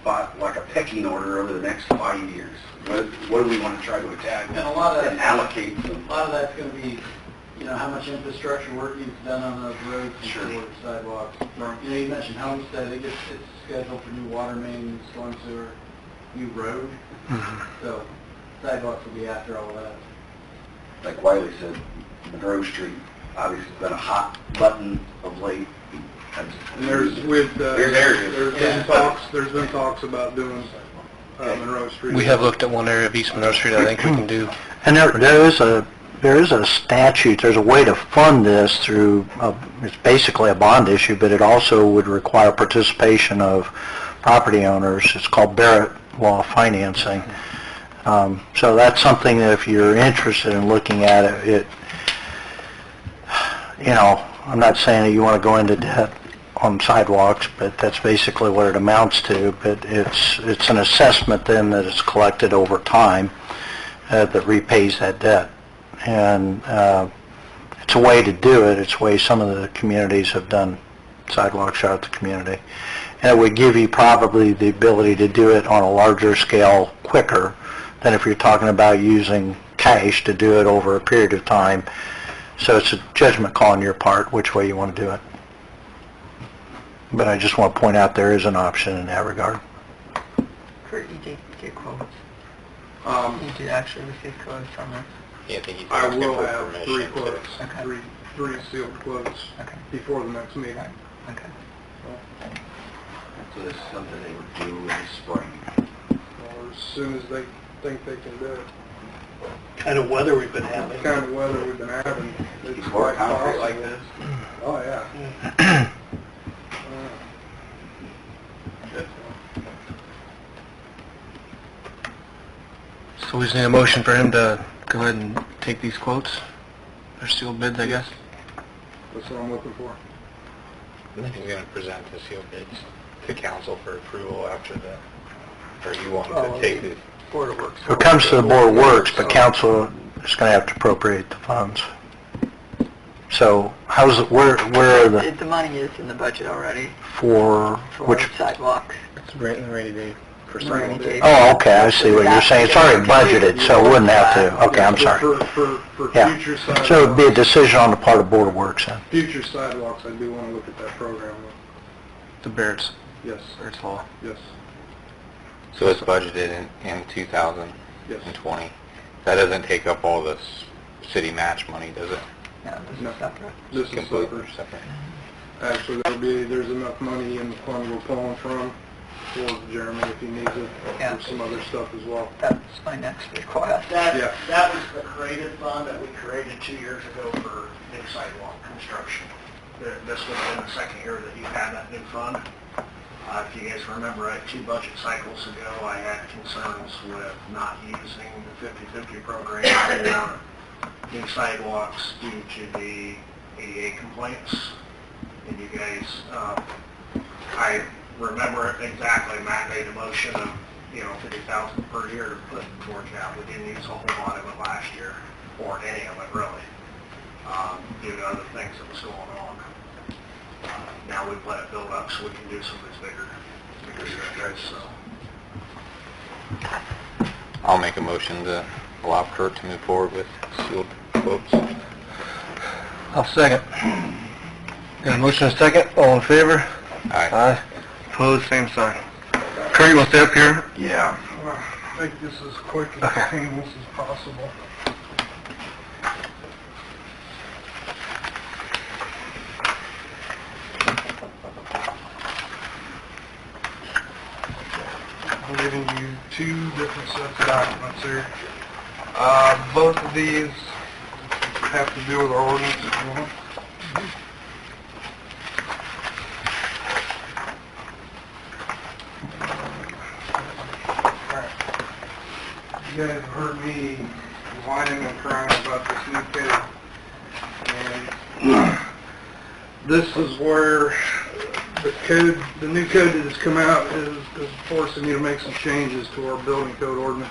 but like a pecking order over the next 5 years. What do we want to try to attack And a lot of that, and allocate them? a lot of that's going to be, you know, how much infrastructure work you've done on those roads Sure. before sidewalks. You know, you mentioned Homestead, it's scheduled for new water main, storm sewer, new road. So sidewalks will be after all that. Like Wiley said, Monroe Street obviously has been a hot button of late. And there's areas. there's been talks about doing Monroe Street. We have looked at one area of East Monroe Street I think we can do. And there is a statute, there's a way to fund this through, it's basically a bond issue, but it also would require participation of property owners. It's called Barrett Law Financing. So that's something that if you're interested in looking at it, you know, I'm not saying that you want to go into debt on sidewalks, but that's basically what it amounts to. But it's an assessment then that is collected over time that repays that debt. And it's a way to do it. It's a way some of the communities have done sidewalks throughout the community. And it would give you probably the ability to do it on a larger scale quicker than if you're talking about using cash to do it over a period of time. So it's a judgment call on your part which way you want to do it. But I just want to point out there is an option in that regard. Kurt, you did get quotes. Um, You did actually receive quotes from us. Yeah, I think he's I asking will for have 3 permission to- quotes, Okay. three sealed quotes Okay. before the next meeting. Okay. So this is something they would do in the spring. Or as soon as they think they can do it. Kind of weather we've been having. kind of weather we've been having. It's You pour quite concrete possible. like this? Oh, yeah. So we just need a motion for him to go ahead and take these quotes, or sealed bids, I guess. That's what I'm looking for. I think he's going to present the sealed bids to council for approval after the, or you want to take it? Board of Works. It comes to the Board of Works, but council is going to have to appropriate the funds. So how's it, where are the, The money is in the budget already for for which? sidewalks. It's right in the rainy day for Rainy some. day. Oh, okay, I see what you're saying. It's already budgeted, so it wouldn't have to, okay, I'm sorry. For Yeah. future sidewalks. So it'd be a decision on the part of Board of Works then? Future sidewalks, I do want to look at that program. The Barrett's, Yes, Barrett's Law. yes, So it's budgeted in 2020. yes. That doesn't take up all this city match money, does it? No, this No. is separate. This is Completely separate. separate. Actually, there's enough money in the fund we're pulling from for Jeremy if he needs it, Yeah. for some other stuff as well. That's my next request. Yeah. That was the creative fund that we created 2 years ago for new sidewalk construction. This would have been the second year that you had that new fund. If you guys remember, 2 budget cycles ago, I had concerns with not using the 50/50 program for new sidewalks due to the ADA complaints. And you guys, I remember it exactly, Matt made a motion of, $50,000 per year to put towards that. We didn't use a whole lot of it last year, or any of it really, due to other things that was going on. Now we've let it build up so we can do some of these bigger stretches, so. I'll make a motion to allow Kurt to move forward with sealed quotes. I'll second. Got a motion and a second, all in favor? Aye. Aye. Opposed, same sign. Kurt, you want to stay up here? Yeah. Make this as quick and painless as possible. I'm giving you 2 different sets of documents here. Both of these have to do with our ordinance. You guys have heard me whining and crying about this new code. And this is where the new code that has come out is forcing me to make some changes to our building code ordinance.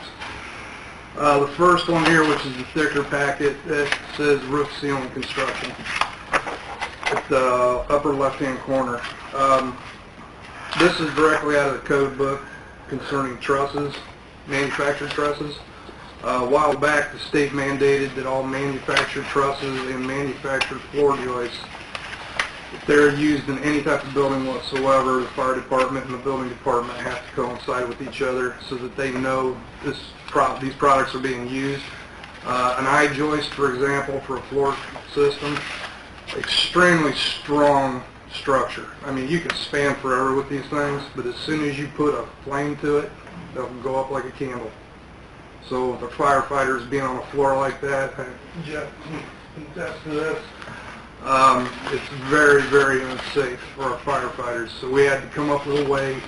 The first one here, which is the thicker packet, that says roof ceiling construction at the upper left-hand corner. This is directly out of the code book concerning trusses, manufactured trusses. A while back, the state mandated that all manufactured trusses and manufactured floor joists, if they're used in any type of building whatsoever, the fire department and the building department have to coincide with each other so that they know these products are being used. An I-joist, for example, for a floor system, extremely strong structure. I mean, you can span forever with these things, but as soon as you put a flame to it, they'll go up like a candle. So with the firefighters being on a floor like that, Jeff can attest to this, it's very, very unsafe for our firefighters. So we had to come up with a way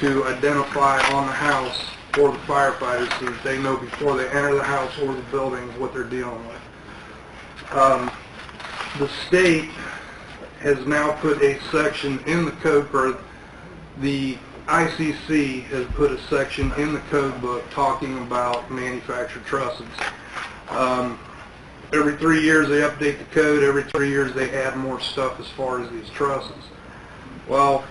to identify on the house for the firefighters so that they know before they enter the house or the building what they're dealing with. The state has now put a section in the code, or the ICC has put a section in the code book talking about manufactured trusses. Every 3 years they update the code, every 3 years they add more stuff as far as these trusses. Well,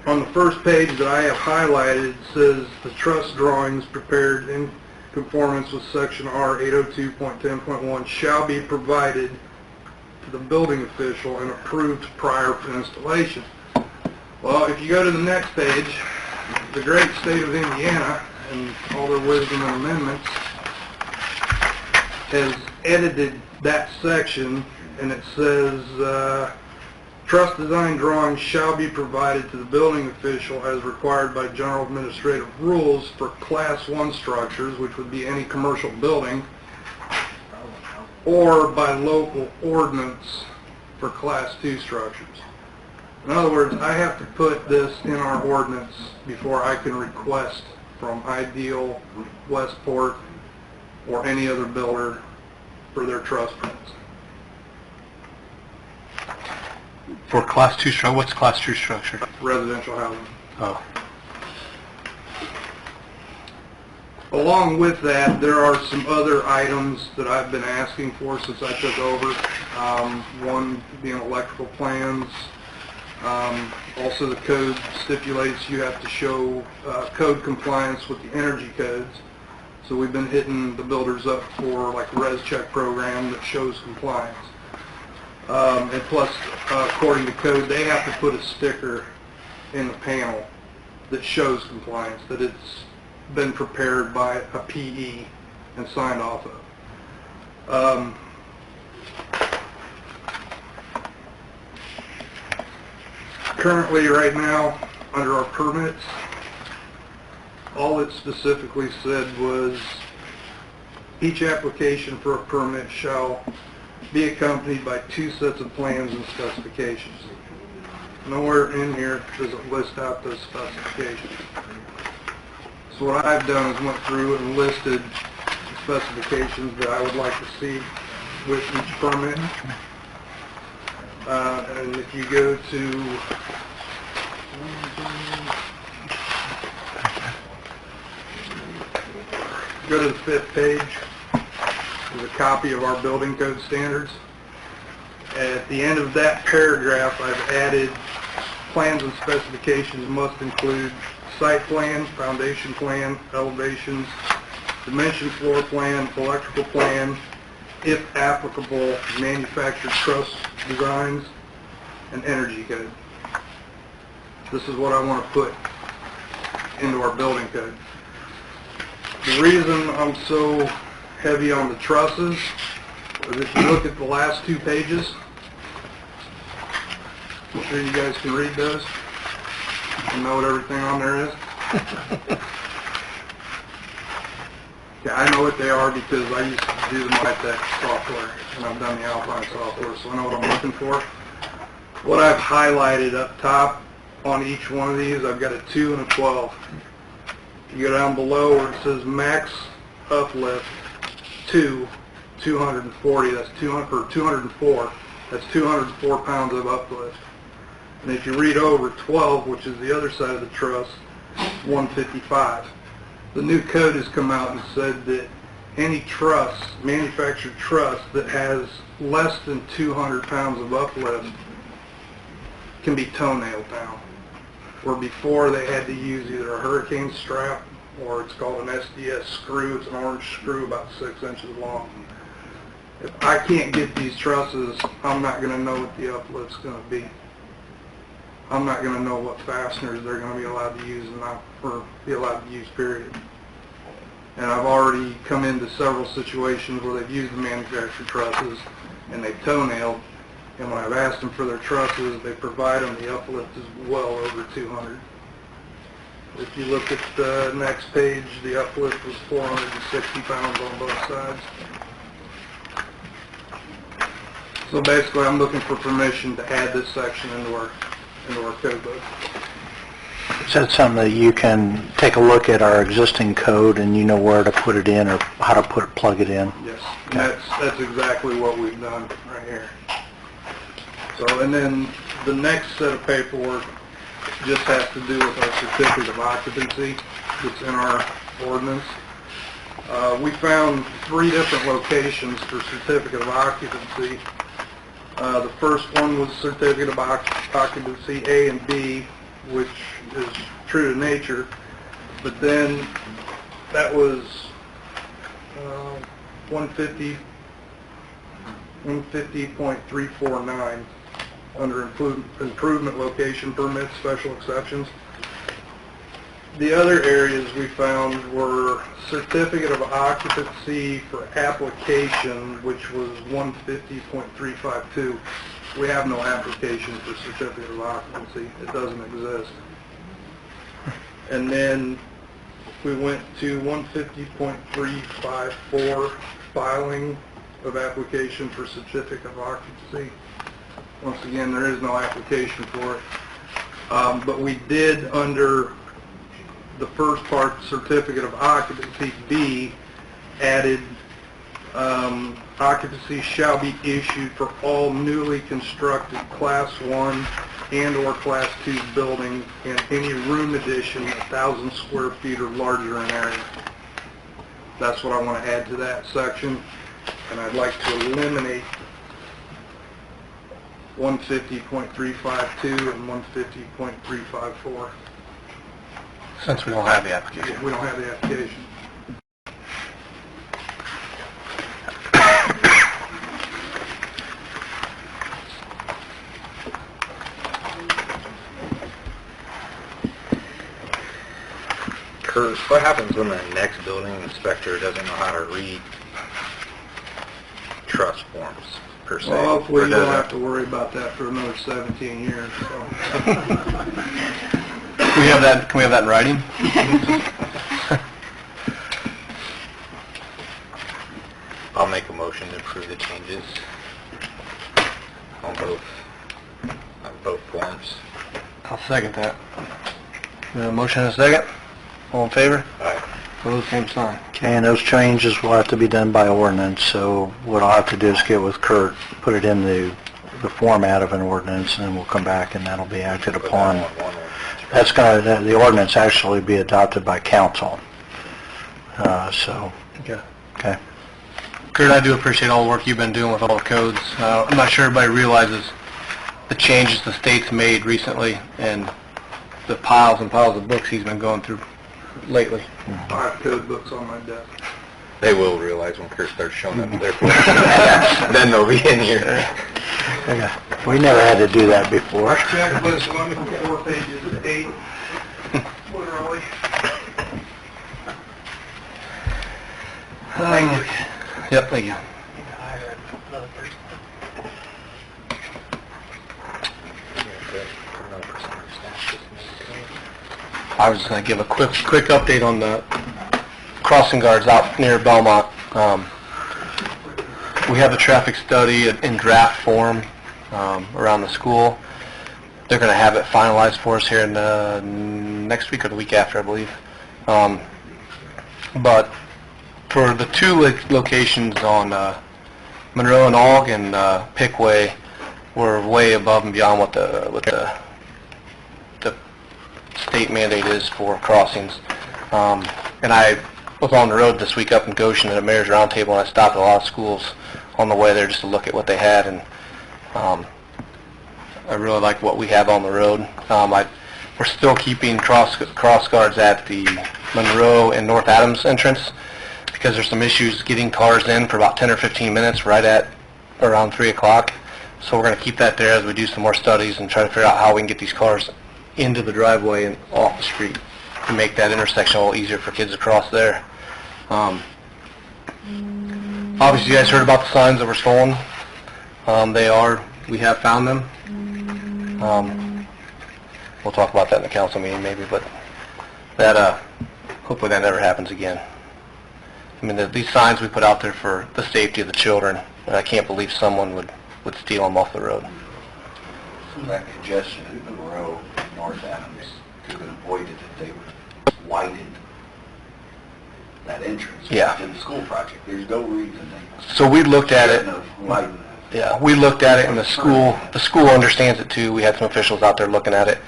on the first page that I have highlighted, it says the truss drawings prepared in conformance with section R 802.10.1 shall be provided to the building official and approved prior to installation. Well, if you go to the next page, the great state of Indiana, and all their wisdom and amendments, has edited that section, and it says, Truss design drawings shall be provided to the building official as required by general administrative rules for Class 1 structures, which would be any commercial building, or by local ordinance for Class 2 structures. In other words, I have to put this in our ordinance before I can request from Ideal, Westport, or any other builder for their truss prints. For Class 2 structure, what's Class 2 structure? Residential housing. Oh. Along with that, there are some other items that I've been asking for since I took over. One being electrical plans. Also, the code stipulates you have to show code compliance with the energy codes. So we've been hitting the builders up for like a res check program that shows compliance. And plus, according to code, they have to put a sticker in the panel that shows compliance, that it's been prepared by a PE and signed off of. Currently, right now, under our permits, all it specifically said was each application for a permit shall be accompanied by 2 sets of plans and specifications. Nowhere in here does it list out those specifications. So what I've done is went through and listed the specifications that I would like to see with each permit. And if you go to the 5th page, there's a copy of our building code standards. At the end of that paragraph, I've added plans and specifications must include site plan, foundation plan, elevations, dimension floor plan, electrical plan, if applicable, manufactured truss designs, and energy code. This is what I want to put into our building code. The reason I'm so heavy on the trusses is if you look at the last 2 pages, I'm sure you guys can read those and know what everything on there is. Yeah, I know what they are because I used to do the MyTech software, and I've done the Alpine software, so I know what I'm looking for. What I've highlighted up top on each one of these, I've got a 2 and a 12. You go down below where it says max uplift 240, that's 204, that's 204 pounds of uplift. And if you read over 12, which is the other side of the truss, 155. The new code has come out and said that any truss, manufactured truss, that has less than 200 pounds of uplift can be toe-nailed down. Where before they had to use either a hurricane strap or it's called an SDS screw. It's an orange screw about 6 inches long. If I can't get these trusses, I'm not going to know what the uplift's going to be. I'm not going to know what fasteners they're going to be allowed to use and not or be allowed to use, period. And I've already come into several situations where they've used the manufactured trusses and they've toe-nailed, and when I've asked them for their trusses, they provide them, the uplift is well over 200. If you look at the next page, the uplift was 460 pounds on both sides. So basically, I'm looking for permission to add this section into our code book. Is that something that you can take a look at our existing code and you know where to put it in or how to plug it in? Yes, and that's exactly what we've done right here. So, and then the next set of paperwork just has to do with our certificate of occupancy that's in our ordinance. We found 3 different locations for certificate of occupancy. The first one was certificate of occupancy A and B, which is true to nature, but then that was 150.349 under improvement location permits, special exceptions. The other areas we found were certificate of occupancy for application, which was 150.352. we have no application for certificate of occupancy. It doesn't exist. And then we went to 150.354, filing of application for certificate of occupancy. Once again, there is no application for it. But we did, under the first part, certificate of occupancy B, added occupancy shall be issued for all newly constructed Class 1 and/or Class 2 buildings and any room addition 1,000 square feet or larger in area. That's what I want to add to that section, and I'd like to eliminate 150.352 and 150.354. Since we don't have the application. We don't have the application. Kurt, what happens when the next building inspector doesn't know how to read trust forms, per se? Well, hopefully Or you don't does have to worry about that for another 17 years, so. Can we have that in writing? I'll make a motion to approve the changes on both forms. I'll second that. We have a motion and a second. All in favor? Aye. Opposed, same sign. Okay, and those changes will have to be done by ordinance, so what I'll have to do is get with Kurt, put it in the format of an ordinance, and then we'll come back and that'll be acted upon. That's the ordinance actually be adopted by council. Okay. Okay. Kurt, I do appreciate all the work you've been doing with all the codes. I'm not sure everybody realizes the changes the state's made recently and the piles and piles of books he's been going through lately. I have code books on my desk. They will realize when Kurt starts showing up their forms. Then they'll be in here. Okay. We never had to do that before. Our checklist went from 4 pages to 8, literally. Thank you. Yep, thank you. I was just going to give a quick update on the crossing guards out near Belmont. We have the traffic study in draft form around the school. They're going to have it finalized for us here in next week or the week after, I believe. But for the two locations on Monroe and Aug and Pickway, we're way above and beyond what the state mandate is for crossings. And I was on the road this week up in Goshen at a mayor's roundtable, and I stopped at a lot of schools on the way there just to look at what they had, and I really like what we have on the road. We're still keeping cross guards at the Monroe and North Adams entrance because there's some issues getting cars in for about 10 or 15 minutes right at around 3 o'clock. So we're going to keep that there as we do some more studies and try to figure out how we can get these cars into the driveway and off the street to make that intersection a little easier for kids to cross there. Obviously, you guys heard about the signs that were stolen. We have found them. We'll talk about that in the council meeting maybe, but that, hopefully that never happens again. I mean, these signs we put out there for the safety of the children, and I can't believe someone would steal them off the road. That congestion in Monroe, North Adams, could have been avoided if they widened that entrance. Yeah. In the school project. There's no reason they So we looked at it. shouldn't have widened it. Yeah, we looked at it, and the school understands it too. We had some officials out there looking at it,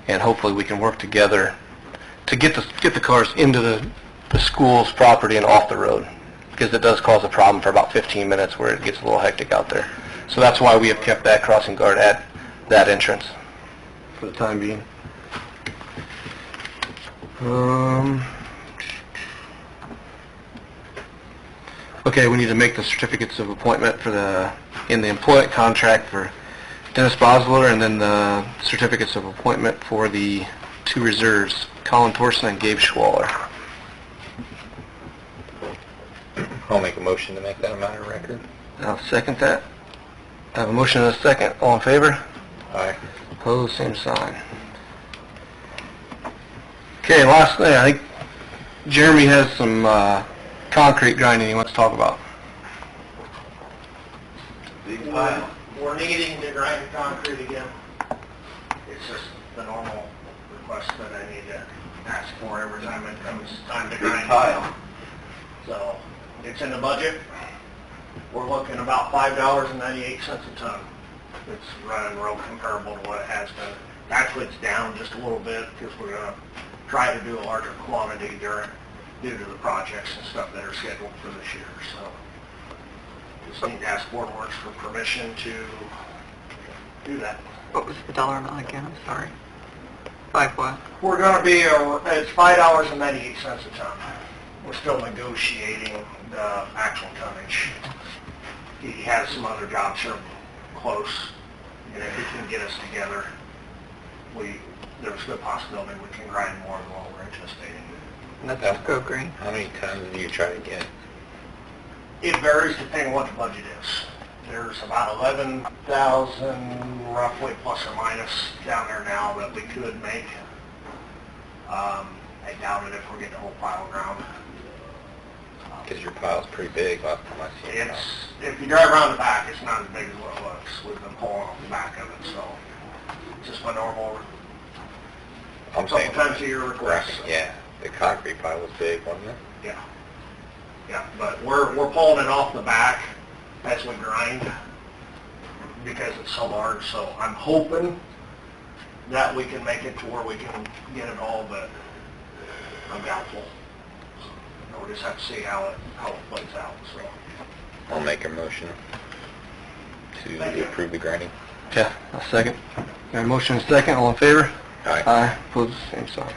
and hopefully we can work together to get the cars into the school's property and off the road, because it does cause a problem for about 15 minutes where it gets a little hectic out there. So that's why we have kept that crossing guard at that entrance for the time being. Okay, we need to make the certificates of appointment in the employment contract for Dennis Bosler, and then the certificates of appointment for the two reserves, Colin Thorson and Gabe Schwaller. I'll make a motion to make that a matter of record. I'll second that. I have a motion and a second. All in favor? Aye. Opposed, same sign. Okay, last thing, I think Jeremy has some concrete grinding he wants to talk about. We're needing to grind concrete again. It's just the normal request that I need to ask for every time it comes time to grind. Tile. So, it's in the budget. We're looking about $5.98 a ton. It's running real comparable to what it has been. Actually, it's down just a little bit because we're going to try to do a larger quantity due to the projects and stuff that are scheduled for this year. So, just need to ask Board of Works for permission to do that. What was the dollar amount again? I'm sorry. 5 what? We're going to be, it's $5.98 a ton. We're still negotiating the actual tonnage. He has some other jobs here close, and if he can get us together, there's a good possibility we can grind more than what we're anticipating. Let's go green. How many tons do you try to get? It varies depending on what the budget is. There's about 11,000 roughly plus or minus down there now that we could make. I doubt it if we're getting a whole pile of ground. Because your pile's pretty big last time I seen it. If you drive around the back, it's not as big as what it looks. We've been pulling off the back of it, so it's just my normal I'm saying, couple times a year request. yeah, the concrete pile was big, wasn't it? Yeah. Yeah, but we're pulling it off the back as we grind because it's so large, so I'm hoping that we can make it to where we can get it all, but I'm doubtful. We'll just have to see how it plays out, so. I'll make a motion to approve the grinding. Yeah, a second. Got a motion and a second. All in favor? Aye. Aye. Opposed, same sign.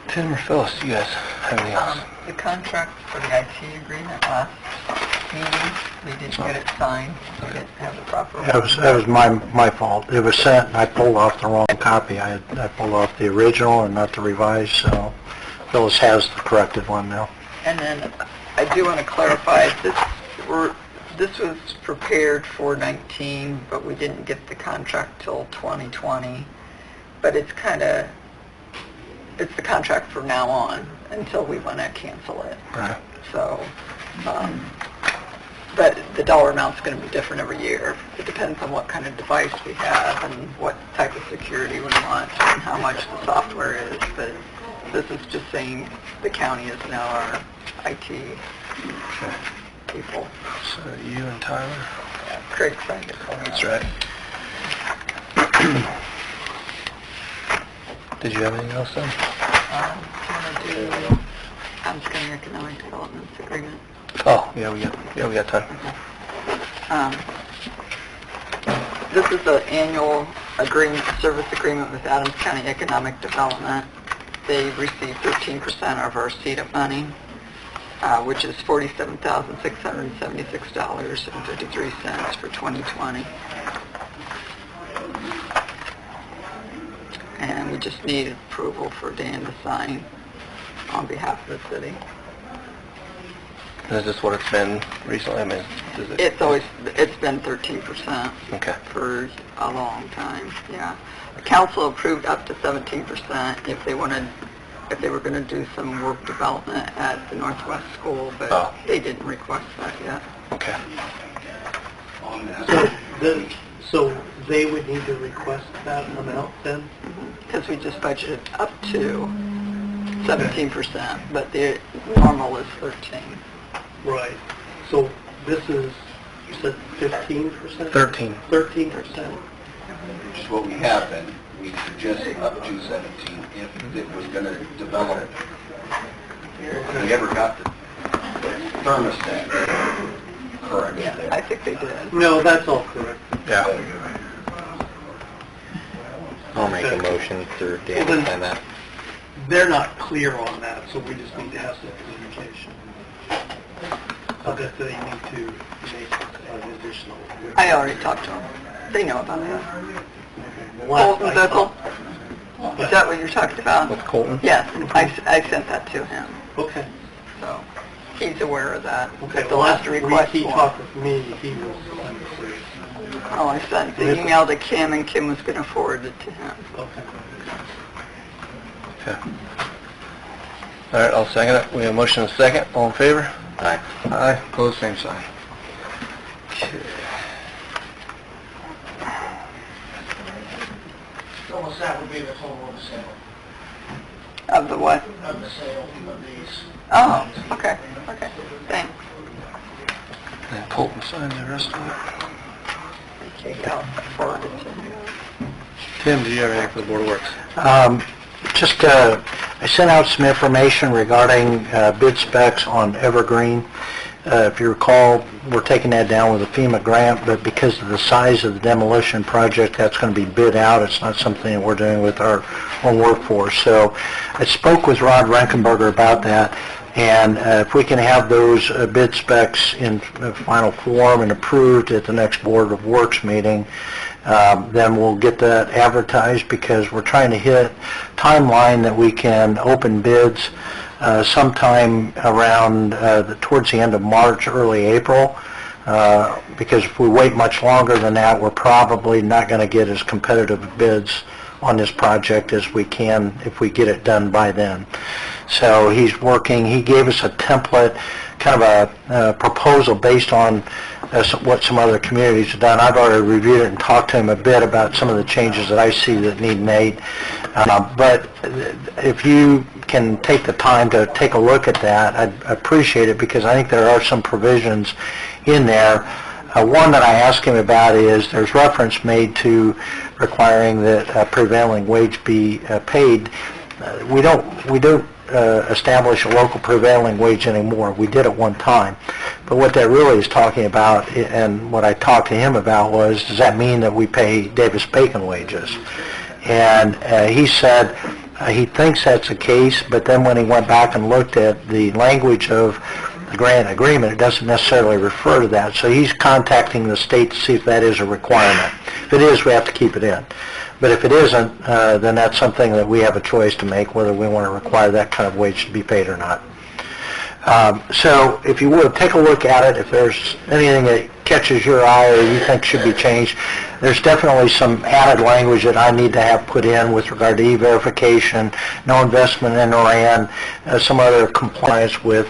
Tim or Phyllis, you guys have anything else? The contract for the IT agreement last meeting, we didn't get it signed. We didn't have the proper... That was my fault. It was sent, and I pulled off the wrong copy. I pulled off the original and not the revised, so Phyllis has the corrected one now. And then I do want to clarify, this was prepared for 19, but we didn't get the contract till 2020. But it's the contract from now on until we want to cancel it. Right. So, but the dollar amount's going to be different every year. It depends on what kind of device we have and what type of security we want and how much the software is. But this is just saying the county is now our IT people. So you and Tyler? Yeah, Craig signed it. That's right. Did you have anything else then? Do you want to do Adams County Economic Development Agreement? Oh, yeah, we got time. This is the annual service agreement with Adams County Economic Development. They receive 13% of our CEDA money, which is $47,676.53 for 2020. And we just need approval for Dan to sign on behalf of the city. Is this what it's been recently? I mean, It's been 13% Okay. for a long time, yeah. The council approved up to 17% if they were going to do some work development at the Northwest School, but they didn't request that yet. Okay. So they would need to request that amount then? Because we just budgeted up to 17%, but the normal is 13. Right. So this is, you said 15%? 13. 13%? Which is what we have been. We suggested up to 17 if it was going to develop. If we ever got the thermostat correct. Yeah, I think they did. No, that's all correct. Yeah. I'll make a motion for Dan to sign that. They're not clear on that, so we just need to have some communication. I bet they need to make an additional... I already talked to them. They know about that. Last Colton I saw- Bickle? Is that what you're talking about? With Colton? Yes, I sent that to him, Okay. so he's aware of that. Okay, But the well, last after request he form- talked with me, he was unclear. Oh, I sent the email to Kim, and Kim was going to forward it to him. Okay. All right, I'll second it. We have a motion and a second. All in favor? Aye. Aye. Pose same sign. Okay. Almost that would be the total of the sale, Of the what? of the sale of these. Oh, okay, thanks. And Colton signed the rest of it. Okay, I'll forward it to him. Tim, do you have anything for the Board of Works? I sent out some information regarding bid specs on Evergreen. If you recall, we're taking that down with a FEMA grant, but because of the size of the demolition project, that's going to be bid out. It's not something that we're doing with our own workforce. So I spoke with Rod Rankenberger about that, and if we can have those bid specs in final form and approved at the next Board of Works meeting, then we'll get that advertised, because we're trying to hit timeline that we can open bids sometime around towards the end of March, early April, because if we wait much longer than that, we're probably not going to get as competitive bids on this project as we can if we get it done by then. So he's working, he gave us a template, kind of a proposal based on what some other communities have done. I've already reviewed it and talked to him a bit about some of the changes that I see that need made. But if you can take the time to take a look at that, I'd appreciate it, because I think there are some provisions in there. One that I asked him about is there's reference made to requiring that prevailing wage be paid. We don't establish a local prevailing wage anymore. We did at one time. But what that really is talking about, and what I talked to him about, was, does that mean that we pay Davis-Bacon wages? And he said he thinks that's the case, but then when he went back and looked at the language of the grant agreement, it doesn't necessarily refer to that. So he's contacting the state to see if that is a requirement. If it is, we have to keep it in. But if it isn't, then that's something that we have a choice to make, whether we want to require that kind of wage to be paid or not. So if you would, take a look at it. If there's anything that catches your eye or you think should be changed, there's definitely some added language that I need to have put in with regard to e-verification, no investment in Iran, some other compliance with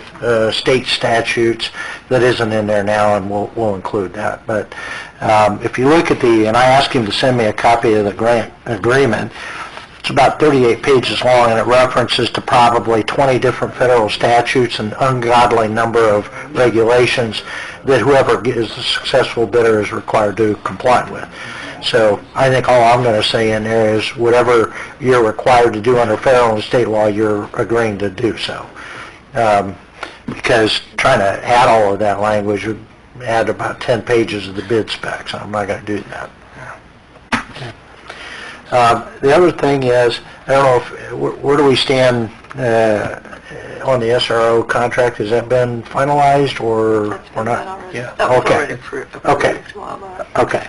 state statutes that isn't in there now, and we'll include that. But if you look at and I asked him to send me a copy of the grant agreement. It's about 38 pages long, and it references to probably 20 different federal statutes and ungodly number of regulations that whoever is the successful bidder is required to comply with. So I think all I'm going to say in there is whatever you're required to do under federal and state law, you're agreeing to do so. Because trying to add all of that language would add about 10 pages of the bid specs. I'm not going to do that. The other thing is, I don't know if, where do we stand on the SRO contract? Has that been finalized or not? Yeah. That was Okay. already approved. Okay. a while back. Okay.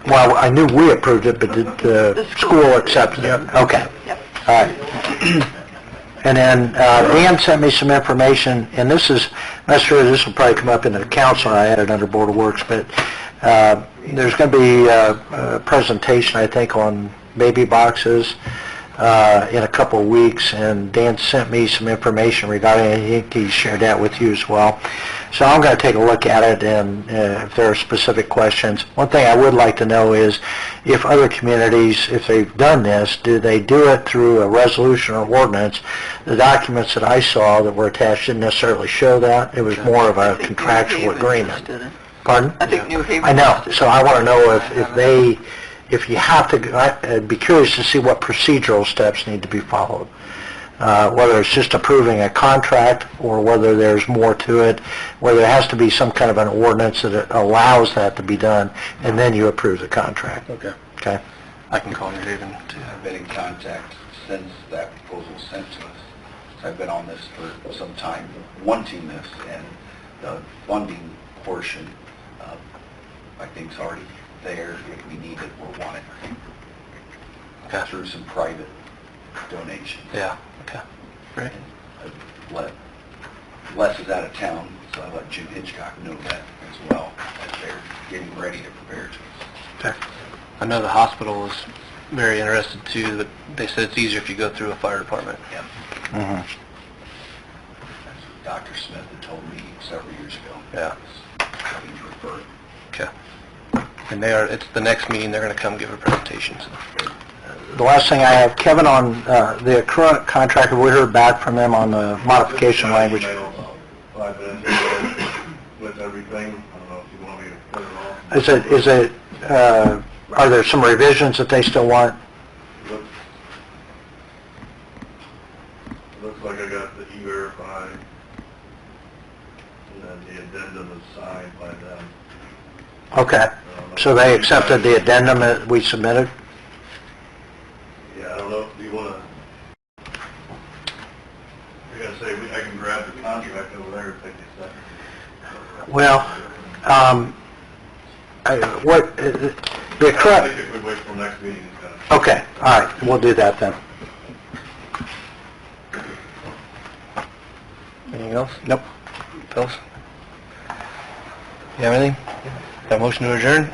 Well, I knew we approved it, but did the school accept it? Okay. Yep. All right. And then Dan sent me some information, and this is, I'm not sure this will probably come up in the council, I had it under Board of Works, but there's going to be a presentation, I think, on baby boxes in a couple of weeks, and Dan sent me some information regarding it. I think he shared that with you as well. So I'm going to take a look at it, and if there are specific questions. One thing I would like to know is if other communities, if they've done this, do they do it through a resolution or ordinance? The documents that I saw that were attached didn't necessarily show that. It was more of a contractual agreement. Pardon? I think New Haven. I know, so I want to know if you have to, I'd be curious to see what procedural steps need to be followed. Whether it's just approving a contract or whether there's more to it, whether there has to be some kind of an ordinance that allows that to be done, and then you approve the contract. Okay. Okay? I can call New Haven too. I've been in contact since that proposal was sent to us. I've been on this for some time, wanting this, and the funding portion, I think, is already there if we need it or want it. Okay. Through some private donations. Yeah. Okay. Great. Les is out of town, so I let Jim Hitchcock know that as well. they're getting ready to prepare to. Okay. I know the hospital is very interested too, but they said it's easier if you go through a fire department. Yep. Mhm. That's what Dr. Smith had told me several years ago. Yeah. Having to refer it. Okay. And it's the next meeting, they're going to come give a presentation. So. The last thing I have, Kevin, on the current contractor, we heard back from them on the modification language. 5 minutes ago with everything. I don't know if you want me to put it all. Is it, are there some revisions that they still want? Looks like I got the E-Verify, and then the addendum is signed by them. Okay, so they accepted the addendum that we submitted? Yeah, I don't know if you want to, I gotta say, I can grab the contract over there and take a second. Well, the I current, think if we wait till next meeting, it's gonna... okay, all right, we'll do that then. Anything else? Nope. Phyllis? You have anything? Got a motion to adjourn?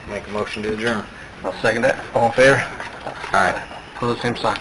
Make a motion to adjourn. I'll second that. All in favor? All right. Pose same sign.